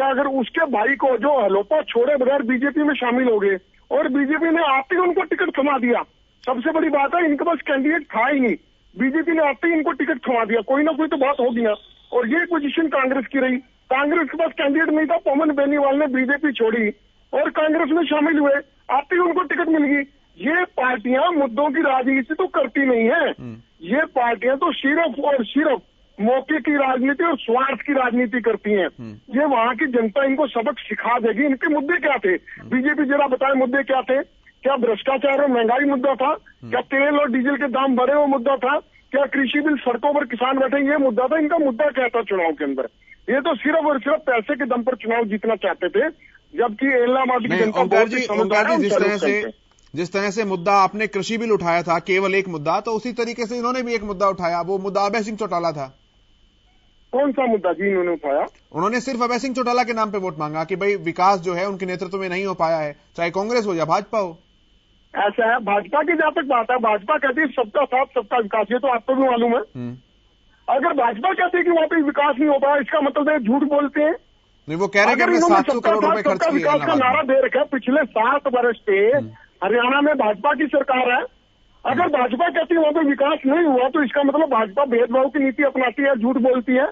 अगर उसके भाई को जो हलोपा छोड़े बगैर बीजेपी में शामिल हो गए और बीजेपी ने आते ही उनको टिकट थमा दिया। सबसे बड़ी बात है इनके पास कैंडिडेट था ही नहीं, बीजेपी ने आते ही इनको टिकट थमा दिया। कोई ना कोई तो बात होगी ना। और ये पोजीशन कांग्रेस की रही, कांग्रेस के पास कैंडिडेट नहीं था, पवन बेनीवाल ने बीजेपी छोड़ी और कांग्रेस में शामिल हुए, आते ही उनको टिकट मिल गई। ये पार्टियां मुद्दों की राजनीति तो करती नहीं है, ये पार्टियां तो सिर्फ और सिर्फ मौके की राजनीति और स्वार्थ की राजनीति करती हैं। ये वहां की जनता इनको सबक सिखा देगी। इनके मुद्दे क्या थे? बीजेपी जरा बताए मुद्दे क्या थे? क्या भ्रष्टाचार और महंगाई मुद्दा था? क्या तेल और डीजल के दाम बढ़े वो मुद्दा था? क्या कृषि बिल सड़कों पर किसान बैठे ये मुद्दा था? इनका मुद्दा क्या था चुनाव के अंदर? ये तो सिर्फ और सिर्फ पैसे के दम पर चुनाव जीतना चाहते थे, जबकि एलनाबाद की जनता बहुत ही समझदार है। जिस तरह से मुद्दा आपने कृषि बिल उठाया था, केवल एक मुद्दा, तो उसी तरीके से इन्होंने भी एक मुद्दा उठाया, वो मुद्दा अभय सिंह चौटाला था। कौन सा मुद्दा जी इन्होंने उठाया? उन्होंने सिर्फ अभय सिंह चौटाला के नाम पे वोट मांगा कि भाई विकास जो है उनके नेतृत्व में नहीं हो पाया है, चाहे कांग्रेस हो या भाजपा हो। ऐसा है, भाजपा की जहां तक बात है, भाजपा कहती है सबका साथ सबका विकास, ये तो आपको भी मालूम है। अगर भाजपा कहती है कि वहां पे विकास नहीं हो पाया, इसका मतलब है झूठ बोलते हैं। नहीं, वो कह रहे हैं कि 700 करोड़ रुपए खर्च किए। विकास का नारा दे रखा है पिछले 7 वर्ष से हरियाणा में भाजपा की सरकार है। अगर भाजपा कहती है वहां पर विकास नहीं हुआ तो इसका मतलब भाजपा भेदभाव की नीति अपनाती है, झूठ बोलती है,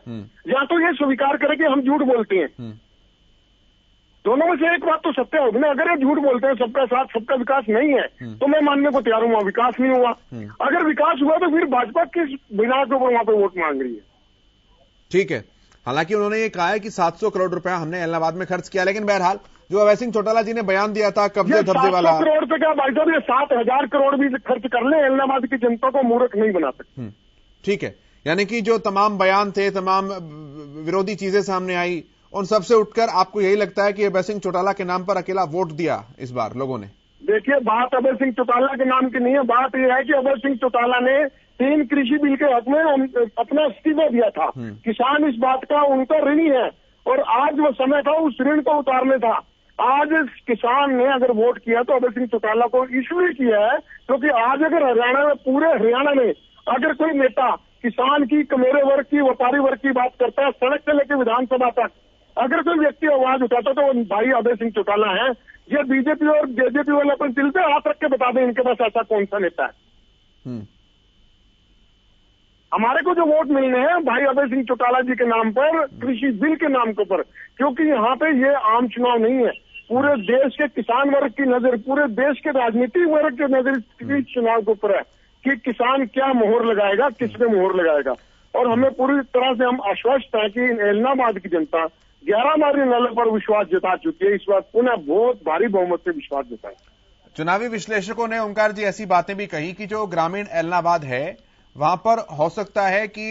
या तो ये स्वीकार करे कि हम झूठ बोलते हैं। दोनों में से एक बात तो सत्य होगी ना। अगर ये झूठ बोलते हैं सबका साथ सबका विकास नहीं है तो मैं मानने को तैयार हूँ विकास नहीं हुआ। अगर विकास हुआ तो फिर भाजपा किस बिना के ऊपर वहां पर वोट मांग रही है? ठीक है, हालांकि उन्होंने ये कहा है कि 700 करोड़ रुपया हमने इलाहाबाद में खर्च किया, लेकिन बहरहाल जो अभय सिंह चौटाला जी ने बयान दिया था कब्जे धब्जे वाला, 700 करोड़ से क्या भाई साहब, ये 7000 करोड़ भी खर्च कर ले, इलाहाबाद की जनता को मूर्ख नहीं बना सकते। ठीक है, यानी कि जो तमाम बयान थे, तमाम विरोधी चीजें सामने आई, उन सबसे उठकर आपको यही लगता है कि अभय सिंह चौटाला के नाम पर अकेला वोट दिया इस बार लोगों ने? देखिए, बात अभय सिंह चौटाला के नाम की नहीं है, बात यह है कि अभय सिंह चौटाला ने 3 कृषि बिल के हक में अपना इस्तीफा दिया था। किसान इस बात का उनका ऋणी है और आज वो समय था उस ऋण को उतारने था। आज किसान ने अगर वोट किया तो अभय सिंह चौटाला को इसलिए किया है क्योंकि आज अगर हरियाणा में, पूरे हरियाणा में अगर कोई नेता किसान की, कमेरे वर्ग की, व्यापारी वर्ग की बात करता है, सड़क से लेकर विधानसभा तक अगर कोई व्यक्ति आवाज उठाता तो भाई अभय सिंह चौटाला है। ये बीजेपी और जेजेपी वाले अपन दिल पे हाथ रख के बता दें इनके पास ऐसा कौन सा नेता है। हमारे को जो वोट मिलने हैं भाई अभय सिंह चौटाला जी के नाम पर, कृषि बिल के नाम के ऊपर, क्योंकि यहाँ पे ये आम चुनाव नहीं है। पूरे देश के किसान वर्ग की नजर, पूरे देश के राजनीतिक वर्ग की नजर इस चुनाव के ऊपर है कि किसान क्या मोहर लगाएगा, किस पे मोहर लगाएगा। और हमें पूरी तरह से हम आश्वस्त हैं कि एलनाबाद की जनता 11 बारी नल पर विश्वास जता चुकी है, इस बार पुनः बहुत भारी बहुमत से विश्वास जताए। चुनावी विश्लेषकों ने ओंकार जी ऐसी बातें भी कही कि जो ग्रामीण एलनाबाद है वहां पर हो सकता है कि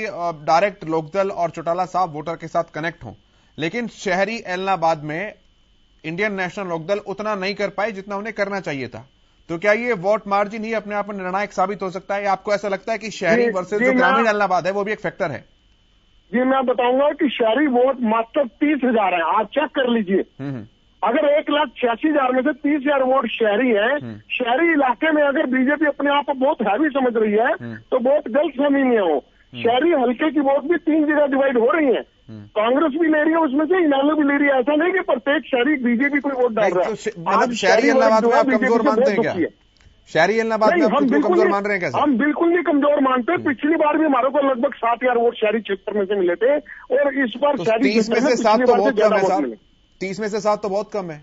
डायरेक्ट लोकदल और चौटाला साहब वोटर के साथ कनेक्ट हों, लेकिन शहरी एलनाबाद में इंडियन नेशनल लोकदल उतना नहीं कर पाए जितना उन्हें करना चाहिए था। तो क्या ये वोट मार्जिन ही अपने आप में निर्णायक साबित हो सकता है, या आपको ऐसा लगता है कि शहरी वर्सेस जो ग्रामीण एलनाबाद है वो भी एक फैक्टर है? जी मैं बताऊंगा कि शहरी वोट मात्र 30,000 है, आप चेक कर लीजिए। अगर 1,86,000 में से 30,000 वोट शहरी है, शहरी इलाके में अगर बीजेपी अपने आप को बहुत हैवी समझ रही है तो बहुत गलत फहमी में हो। शहरी हल्के की वोट भी 3 जगह डिवाइड हो रही है, कांग्रेस भी ले रही है उसमें से, इनालो भी ले रही है। ऐसा नहीं कि प्रत्येक शहरी बीजेपी को वोट डाल रहा है। मतलब शहरी एलनाबाद में आप कमजोर मानते हैं क्या? शहरी एलनाबाद में हम कमजोर मान रहे हैं कैसे? हम बिल्कुल नहीं कमजोर मानते। पिछली बार भी हमारे को लगभग 7,000 वोट शहरी क्षेत्र में से मिले थे, और इस बार शहरी 30 में से 7 तो बहुत कम है साहब, 30 में से 7 तो बहुत कम है।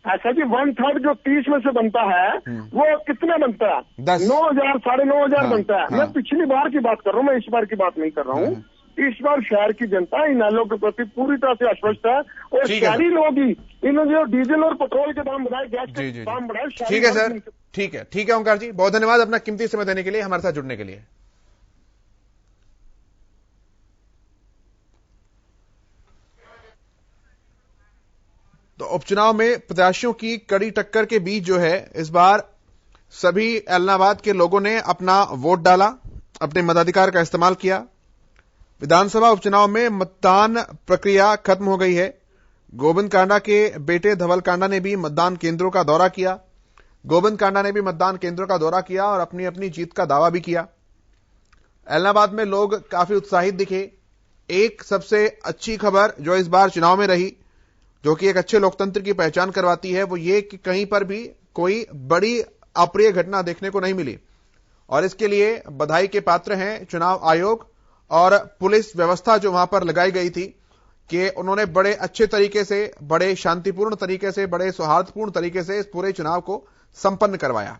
ऐसा जी 1/3 जो 30 में से बनता है वो कितना बनता है? 9,000 9,500 बनता है। मैं पिछली बार की बात कर रहा हूँ, मैं इस बार की बात नहीं कर रहा हूँ। इस बार शहर की जनता इनालो के प्रति पूरी तरह से आश्वस्त है, और शहरी लोग ही इन्होंने जो डीजल और पेट्रोल के दाम बढ़ाए, गैस के दाम बढ़ाए। ठीक है सर, ठीक है ओंकार जी, बहुत धन्यवाद अपना कीमती समय देने के लिए, हमारे साथ जुड़ने के लिए। तो उपचुनाव में प्रत्याशियों की कड़ी टक्कर के बीच जो है इस बार सभी एलनाबाद के लोगों ने अपना वोट डाला, अपने मताधिकार का इस्तेमाल किया। विधानसभा उपचुनाव में मतदान प्रक्रिया खत्म हो गई है। गोविंद कांडा के बेटे धवल कांडा ने भी मतदान केंद्रों का दौरा किया। गोविंद कांडा ने भी मतदान केंद्रों का दौरा किया और अपनी अपनी जीत का दावा भी किया। एलनाबाद में लोग काफी उत्साहित दिखे। एक सबसे अच्छी खबर जो इस बार चुनाव में रही, जो कि एक अच्छे लोकतंत्र की पहचान करवाती है, वो ये कि कहीं पर भी कोई बड़ी अप्रिय घटना देखने को नहीं मिली, और इसके लिए बधाई के पात्र हैं चुनाव आयोग और पुलिस व्यवस्था जो वहां पर लगाई गई थी, कि उन्होंने बड़े अच्छे तरीके से, बड़े शांतिपूर्ण तरीके से, बड़े सौहार्दपूर्ण तरीके से इस पूरे चुनाव को संपन्न करवाया।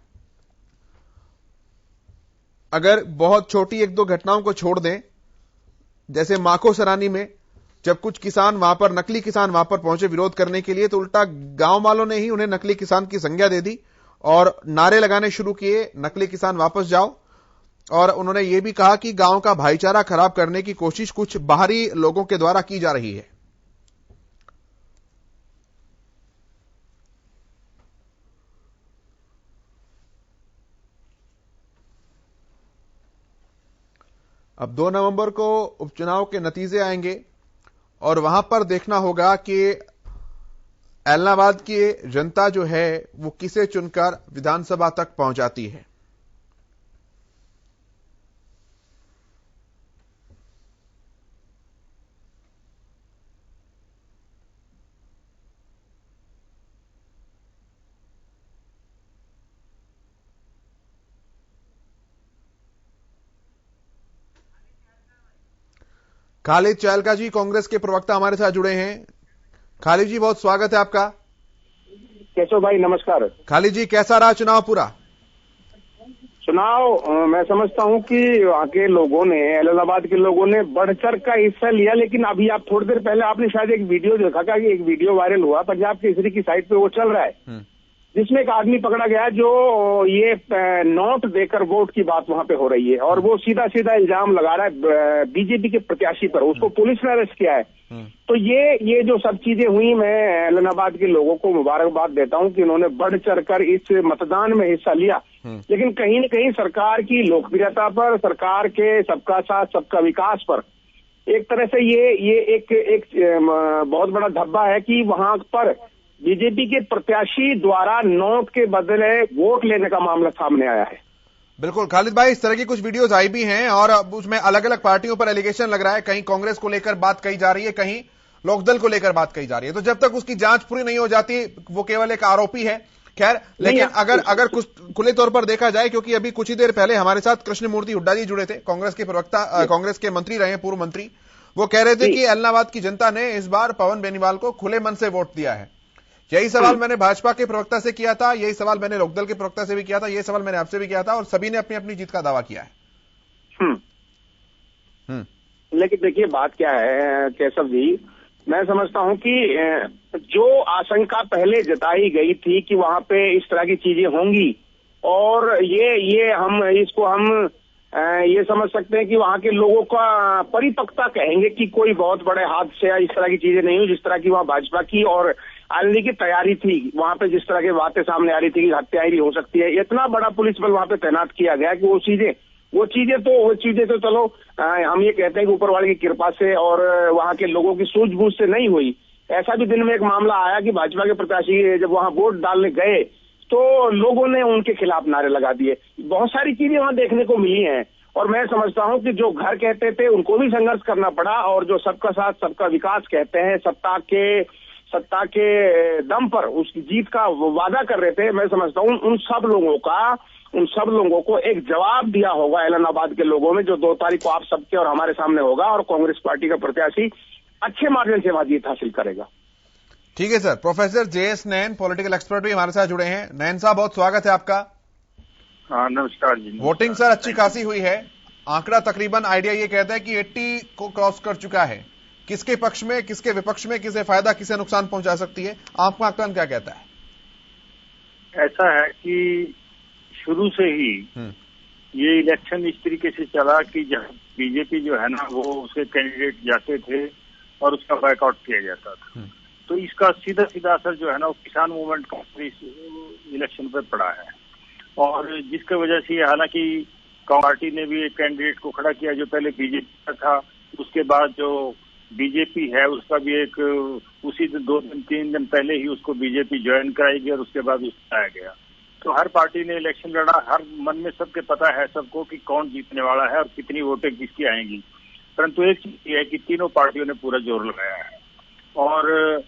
अगर बहुत छोटी 1-2 घटनाओं को छोड़ दें, जैसे माखो सरानी में जब कुछ किसान वहां पर, नकली किसान वहां पर पहुंचे विरोध करने के लिए, तो उल्टा गांव वालों ने ही उन्हें नकली किसान की संज्ञा दे दी और नारे लगाने शुरू किए, नकली किसान वापस जाओ। और उन्होंने ये भी कहा कि गांव का भाईचारा खराब करने की कोशिश कुछ बाहरी लोगों के द्वारा की जा रही है। अब 2 नवंबर को उपचुनाव के नतीजे आएंगे और वहां पर देखना होगा कि एलनाबाद की जनता जो है वो किसे चुनकर विधानसभा तक पहुंचाती है। खालिद चहलका जी कांग्रेस के प्रवक्ता हमारे साथ जुड़े हैं। खालिद जी बहुत स्वागत है आपका। केशव भाई नमस्कार। खालिद जी कैसा रहा चुनाव पूरा? चुनाव मैं समझता हूं कि वहां के लोगों ने, एलनाबाद के लोगों ने बढ़ चढ़ का हिस्सा लिया, लेकिन अभी आप थोड़ी देर पहले आपने शायद एक वीडियो देखा था कि एक वीडियो वायरल हुआ पंजाब केसरी की साइट पे, वो चल रहा है, जिसमें एक आदमी पकड़ा गया जो ये नोट देकर वोट की बात वहां पे हो रही है, और वो सीधा सीधा इल्जाम लगा रहा है बीजेपी के प्रत्याशी पर। उसको पुलिस ने अरेस्ट किया है। तो ये जो सब चीजें हुई, मैं एलनाबाद के लोगों को मुबारकबाद देता हूं कि उन्होंने बढ़ चढ़कर इस मतदान में हिस्सा लिया। लेकिन कहीं न कहीं सरकार की लोकप्रियता पर, सरकार के सबका साथ सबका विकास पर एक तरह से ये एक बहुत बड़ा धब्बा है कि वहां पर बीजेपी के प्रत्याशी द्वारा नोट के बदले वोट लेने का मामला सामने आया है। बिल्कुल खालिद भाई, इस तरह की कुछ वीडियोस आई भी हैं और उसमें अलग अलग पार्टियों पर एलिगेशन लग रहा है। कहीं कांग्रेस को लेकर बात कही जा रही है, कहीं लोकदल को लेकर बात कही जा रही है। तो जब तक उसकी जांच पूरी नहीं हो जाती, वो केवल एक आरोपी है, खैर, लेकिन अगर कुछ खुले तौर पर देखा जाए, क्योंकि अभी कुछ ही देर पहले हमारे साथ कृष्णमूर्ति हुड्डा जी जुड़े थे, कांग्रेस के प्रवक्ता, कांग्रेस के मंत्री रहे, पूर्व मंत्री। वो कह रहे थे कि एलनाबाद की जनता ने इस बार पवन बेनीवाल को खुले मन से वोट दिया है। यही सवाल मैंने भाजपा के प्रवक्ता से किया था, यही सवाल मैंने लोकदल के प्रवक्ता से भी किया था, यही सवाल मैंने आपसे भी किया था, और सभी ने अपनी अपनी जीत का दावा किया है। लेकिन देखिए बात क्या है केशव जी, मैं समझता हूं कि जो आशंका पहले जताई गई थी कि वहां पे इस तरह की चीजें होंगी, और ये हम ये समझ सकते हैं कि वहां के लोगों का परिपक्वता कहेंगे कि कोई बहुत बड़े हादसे या इस तरह की चीजें नहीं हुई, जिस तरह की वहां भाजपा की और आने की तैयारी थी। वहां पे जिस तरह की बातें सामने आ रही थी कि हत्याएं भी हो सकती है, इतना बड़ा पुलिस बल वहां पे तैनात किया गया कि वो चीजें तो चलो हम ये कहते हैं कि ऊपर वाले की कृपा से और वहां के लोगों की सूझबूझ से नहीं हुई। ऐसा भी दिन में एक मामला आया कि भाजपा के प्रत्याशी जब वहां वोट डालने गए तो लोगों ने उनके खिलाफ नारे लगा दिए। बहुत सारी चीजें वहां देखने को मिली हैं, और मैं समझता हूं कि जो घर कहते थे उनको भी संघर्ष करना पड़ा, और जो सबका साथ सबका विकास कहते हैं, सत्ता के दम पर उसकी जीत का वादा कर रहे थे, मैं समझता हूं उन सब लोगों को एक जवाब दिया होगा एलनाबाद के लोगों में, जो 2 तारीख को आप सबके और हमारे सामने होगा, और कांग्रेस पार्टी का प्रत्याशी अच्छे मार्जिन से वहां जीत हासिल करेगा। ठीक है सर। प्रोफेसर जेएस नैन, पॉलिटिकल एक्सपर्ट भी हमारे साथ जुड़े हैं। नैन साहब, बहुत स्वागत है आपका। हाँ, नमस्कार जी। वोटिंग सर अच्छी खासी हुई है, आंकड़ा तकरीबन आइडिया ये कहता है कि 80 को क्रॉस कर चुका है। किसके पक्ष में, किसके विपक्ष में, किसे फायदा, किसे नुकसान पहुंचा सकती है, आपका आंकलन क्या कहता है? ऐसा है कि शुरू से ही ये इलेक्शन इस तरीके से चला कि जब बीजेपी जो है ना वो उसके कैंडिडेट जाते थे और उसका बायकॉट किया जाता था, तो इसका सीधा सीधा असर जो है ना वो किसान मूवमेंट का इस इलेक्शन पर पड़ा है। और जिसकी वजह से हालांकि पार्टी ने भी एक कैंडिडेट को खड़ा किया जो पहले बीजेपी का था, उसके बाद जो बीजेपी है उसका भी एक उसी 2-3 दिन पहले ही उसको बीजेपी ज्वाइन कराएगी और उसके बाद उसको आया गया। तो हर पार्टी ने इलेक्शन लड़ा, हर मन में सबके पता है सबको कि कौन जीतने वाला है और कितनी वोटें किसकी आएंगी। परंतु एक चीज ये है कि तीनों पार्टियों ने पूरा जोर लगाया है, और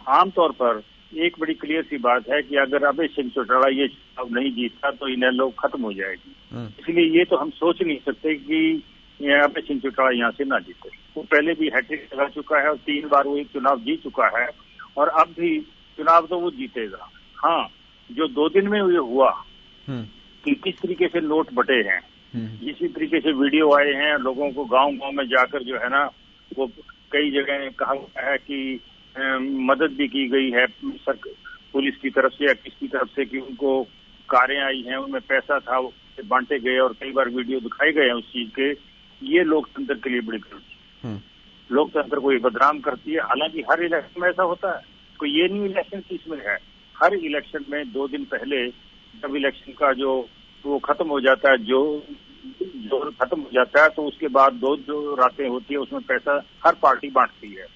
आमतौर पर एक बड़ी क्लियर सी बात है कि अगर अभय सिंह चौटाला ये चुनाव नहीं जीतता तो इन्हें लोग खत्म हो जाएगी। इसलिए ये तो हम सोच नहीं सकते कि अभय सिंह चौटाला यहाँ से ना जीते। वो पहले भी हैट्रिक लगा चुका है और 3 बार वो एक चुनाव जीत चुका है, और अब भी चुनाव तो वो जीतेगा। हाँ, जो 2 दिन में ये हुआ कि किस तरीके से नोट बटे हैं, इसी तरीके से वीडियो आए हैं, लोगों को गांव में जाकर जो है ना वो कई जगह कहा है कि मदद भी की गई है पुलिस की तरफ से या किसकी तरफ से, कि उनको कारें आई हैं उनमें पैसा था वो बांटे गए, और कई बार वीडियो दिखाए गए हैं उस चीज के। ये लोकतंत्र के लिए बड़ी गलती, लोकतंत्र को ये बदनाम करती है। हालांकि हर इलेक्शन में ऐसा होता है, कोई ये नहीं इलेक्शन किसमें है, हर इलेक्शन में 2 दिन पहले जब इलेक्शन का जो वो खत्म हो जाता है, जो खत्म हो जाता है, तो उसके बाद 2 जो रातें होती है उसमें पैसा हर पार्टी बांटती है,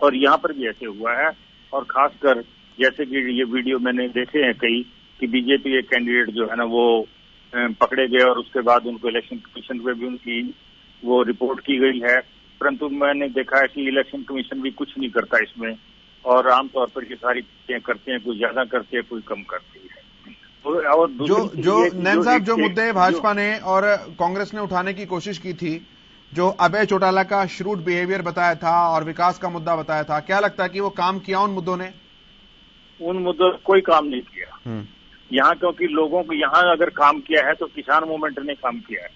और यहाँ पर भी ऐसे हुआ है। और खासकर जैसे कि ये वीडियो मैंने देखे हैं कई कि बीजेपी के कैंडिडेट जो है ना वो पकड़े गए और उसके बाद उनको इलेक्शन कमीशन पे भी उनकी वो रिपोर्ट की गई है, परंतु मैंने देखा है कि इलेक्शन कमीशन भी कुछ नहीं करता इसमें, और आमतौर पर ये सारी चीजें करते हैं, कोई ज्यादा करते हैं कोई कम करती है। और जो नैन साहब, जो मुद्दे भाजपा ने और कांग्रेस ने उठाने की कोशिश की थी, जो अभय चौटाला का श्रूड बिहेवियर बताया था और विकास का मुद्दा बताया था, क्या लगता है कि वो काम किया उन मुद्दों ने? उन मुद्दों कोई काम नहीं किया यहाँ, क्योंकि लोगों को यहाँ अगर काम किया है तो किसान मूवमेंट ने काम किया है,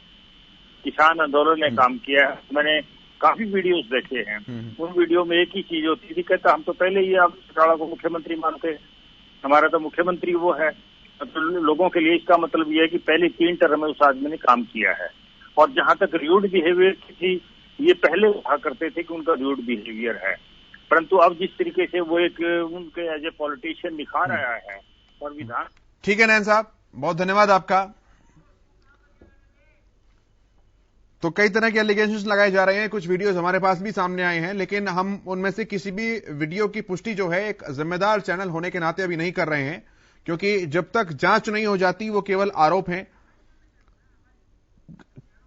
किसान आंदोलन ने काम किया है। मैंने काफी वीडियोस देखे हैं, उन वीडियो में एक ही चीज होती थी, कहता हम तो पहले ही आप चौटाला को मुख्यमंत्री मानते हैं, हमारा तो मुख्यमंत्री वो है। तो लोगों के लिए इसका मतलब ये है कि पहले 3 टर्म में उस आदमी ने काम किया है। और जहां तक रूड बिहेवियर की थी, ये पहले कहा करते थे कि उनका रूड बिहेवियर है, परंतु अब जिस तरीके से वो एक उनके एज ए पॉलिटिशियन निखार आया है और विधान। ठीक है नैन साहब, बहुत धन्यवाद आपका। तो कई तरह के एलिगेशंस लगाए जा रहे हैं, कुछ वीडियोस हमारे पास भी सामने आए हैं, लेकिन हम उनमें से किसी भी वीडियो की पुष्टि जो है एक जिम्मेदार चैनल होने के नाते अभी नहीं कर रहे हैं, क्योंकि जब तक जांच नहीं हो जाती वो केवल आरोप हैं।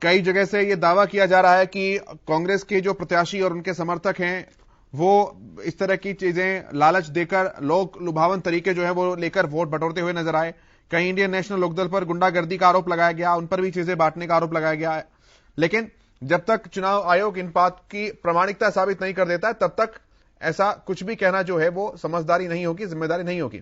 कई जगह से यह दावा किया जा रहा है कि कांग्रेस के जो प्रत्याशी और उनके समर्थक हैं वो इस तरह की चीजें लालच देकर लोग लुभावन तरीके जो है वो लेकर वोट बटोरते हुए नजर आए। कहीं इंडियन नेशनल लोकदल पर गुंडागर्दी का आरोप लगाया गया, उन पर भी चीजें बांटने का आरोप लगाया गया। लेकिन जब तक चुनाव आयोग इन बात की प्रामाणिकता साबित नहीं कर देता है, तब तक ऐसा कुछ भी कहना जो है वो समझदारी नहीं होगी, जिम्मेदारी नहीं होगी।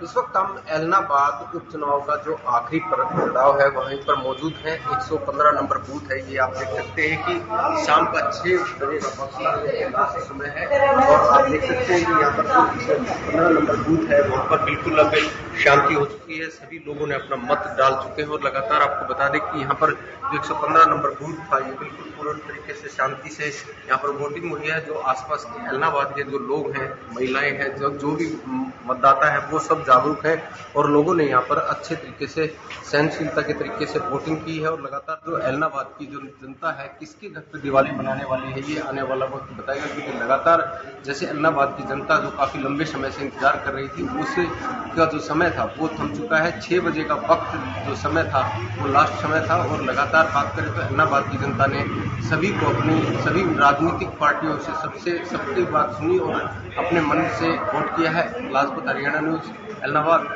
इस वक्त हम एलनाबाद उपचुनाव का जो आखिरी पड़ाव है वहीं पर मौजूद हैं। 115 नंबर बूथ है। ये आप देख सकते हैं कि शाम का 6 बजे का समय है और आप देख सकते हैं कि यहाँ पर 115 नंबर बूथ है, वहां पर बिल्कुल अब शांति हो चुकी है। सभी लोगों ने अपना मत डाल चुके हैं और लगातार आपको बता दें कि यहाँ पर जो 115 नंबर बूथ था ये बिल्कुल पूर्ण तरीके से शांति से यहाँ पर वोटिंग हुई है। जो आसपास के एलनाबाद के जो लोग हैं, महिलाएं हैं, जो भी मतदाता है वो सब जागरूक है और लोगों ने यहाँ पर अच्छे तरीके से सहनशीलता के तरीके से वोटिंग की है। और लगातार जो एलनाबाद की जो जनता है किसके घर पर दिवाली मनाने वाली है ये आने वाला वक्त बताएगा, क्योंकि लगातार जैसे एलनाबाद की जनता जो काफी लंबे समय से इंतजार कर रही थी उसका जो समय था वो थम चुका है। 6 बजे का वक्त जो समय था वो लास्ट समय था और लगातार बात करें तो एलनाबाद की जनता ने सभी को अपनी सभी राजनीतिक पार्टियों से सबकी बात सुनी और अपने मन से वोट किया है। लाजपत हरियाणा न्यूज, एलनाबाद।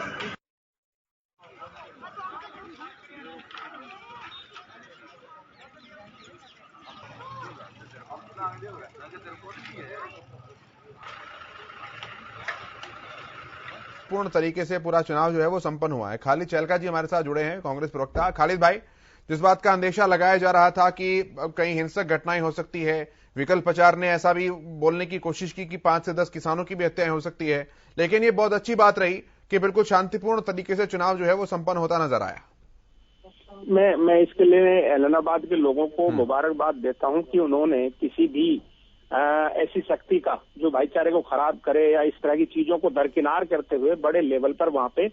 पूर्ण तरीके से पूरा चुनाव जो है वो संपन्न हुआ है। खालिद चहलका जी हमारे साथ जुड़े हैं, कांग्रेस प्रवक्ता। खालिद भाई, जिस बात का अंदेशा लगाया जा रहा था कि कहीं हिंसक घटनाएं हो सकती है, विकल्प प्रचार ने ऐसा भी बोलने की कोशिश की कि 5 से 10 किसानों की भी हत्याएं हो सकती है, लेकिन ये बहुत अच्छी बात रही कि बिल्कुल शांतिपूर्ण तरीके से चुनाव जो है वो संपन्न होता नजर आया। मैं इसके लिए एलनाबाद के लोगों को मुबारकबाद देता हूं कि उन्होंने किसी भी ऐसी शक्ति का जो भाईचारे को खराब करे या इस तरह की चीजों को दरकिनार करते हुए बड़े लेवल पर वहां पे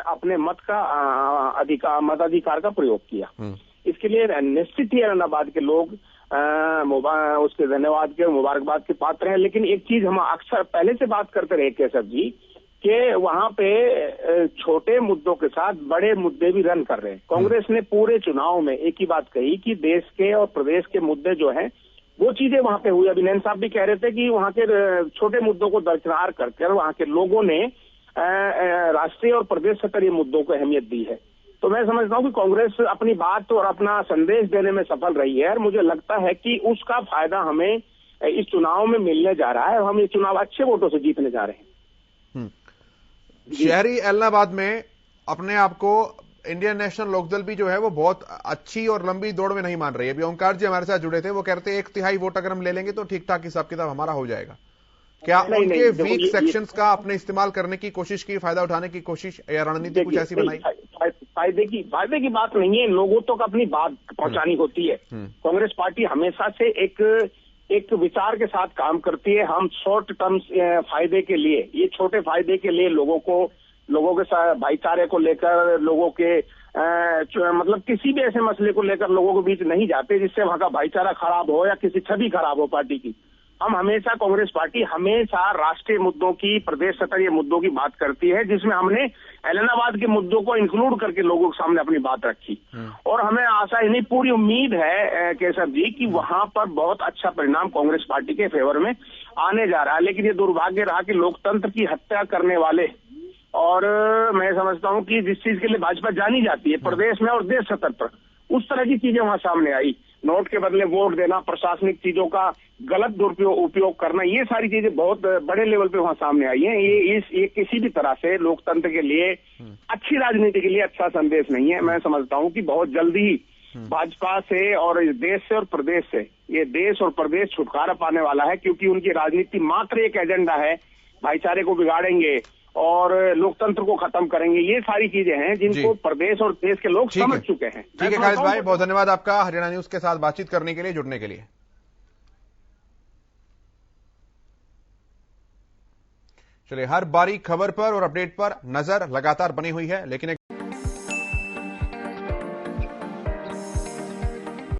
अपने मताधिकार का प्रयोग किया। इसके लिए निश्चित ही एलनाबाद के लोग उसके धन्यवाद के मुबारकबाद के पात्र हैं। लेकिन एक चीज हम अक्सर पहले से बात करते रहे केशव जी कि वहां पे छोटे मुद्दों के साथ बड़े मुद्दे भी रन कर रहे हैं। कांग्रेस ने पूरे चुनाव में एक ही बात कही कि देश के और प्रदेश के मुद्दे जो हैं वो चीजें वहां पे हुई। अभी नैन साहब भी कह रहे थे कि वहां के छोटे मुद्दों को दरकिनार करके वहां के लोगों ने राष्ट्रीय और प्रदेश स्तरीय मुद्दों को अहमियत दी है। तो मैं समझता हूं कि कांग्रेस अपनी बात और अपना संदेश देने में सफल रही है और मुझे लगता है कि उसका फायदा हमें इस चुनाव में मिलने जा रहा है और हम ये चुनाव अच्छे वोटों से जीतने जा रहे हैं। शहरी एलनाबाद में अपने आप को इंडियन नेशनल लोकदल भी जो है वो बहुत अच्छी और लंबी दौड़ में नहीं मान रही है। अभी ओंकार जी हमारे साथ जुड़े थे, वो कहते हैं 1/3 वोट अगर हम ले लेंगे तो ठीक ठाक हिसाब किताब हमारा हो जाएगा। क्या उनके वीक सेक्शंस का अपने इस्तेमाल करने की कोशिश की, फायदा उठाने की कोशिश या रणनीति कुछ ऐसी बनाई? फायदे की बात नहीं है, लोगों तक अपनी बात पहुंचानी होती है। कांग्रेस पार्टी हमेशा से एक विचार के साथ काम करती है। हम शॉर्ट टर्म फायदे के लिए, ये छोटे फायदे के लिए लोगों के साथ भाईचारे को लेकर, लोगों के मतलब किसी भी ऐसे मसले को लेकर लोगों के बीच नहीं जाते जिससे वहां का भाईचारा खराब हो या किसी छवि खराब हो पार्टी की। हम हमेशा कांग्रेस पार्टी हमेशा राष्ट्रीय मुद्दों की, प्रदेश स्तरीय मुद्दों की बात करती है, जिसमें हमने एलनाबाद के मुद्दों को इंक्लूड करके लोगों के सामने अपनी बात रखी। और हमें आशा ही नहीं, पूरी उम्मीद है केशव जी कि वहां पर बहुत अच्छा परिणाम कांग्रेस पार्टी के फेवर में आने जा रहा है। लेकिन ये दुर्भाग्य रहा कि लोकतंत्र की हत्या करने वाले, और मैं समझता हूं कि जिस चीज के लिए भाजपा जानी जाती है प्रदेश में और देश सतह पर, उस तरह की चीजें वहां सामने आई। नोट के बदले वोट देना, प्रशासनिक चीजों का गलत उपयोग करना, ये सारी चीजें बहुत बड़े लेवल पे वहां सामने आई हैं। ये किसी भी तरह से लोकतंत्र के लिए, अच्छी राजनीति के लिए अच्छा संदेश नहीं है। मैं समझता हूं कि बहुत जल्दी भाजपा से और इस देश से और प्रदेश से, ये देश और प्रदेश छुटकारा पाने वाला है, क्योंकि उनकी राजनीति मात्र एक एजेंडा है, भाईचारे को बिगाड़ेंगे और लोकतंत्र को खत्म करेंगे। ये सारी चीजें हैं जिनको प्रदेश और देश के लोग समझ चुके हैं। ठीक है खालिद भाई, बहुत धन्यवाद आपका हरियाणा न्यूज के साथ बातचीत करने के लिए, जुड़ने के लिए। चलिए, हर बारीक खबर पर और अपडेट पर नजर लगातार बनी हुई है, लेकिन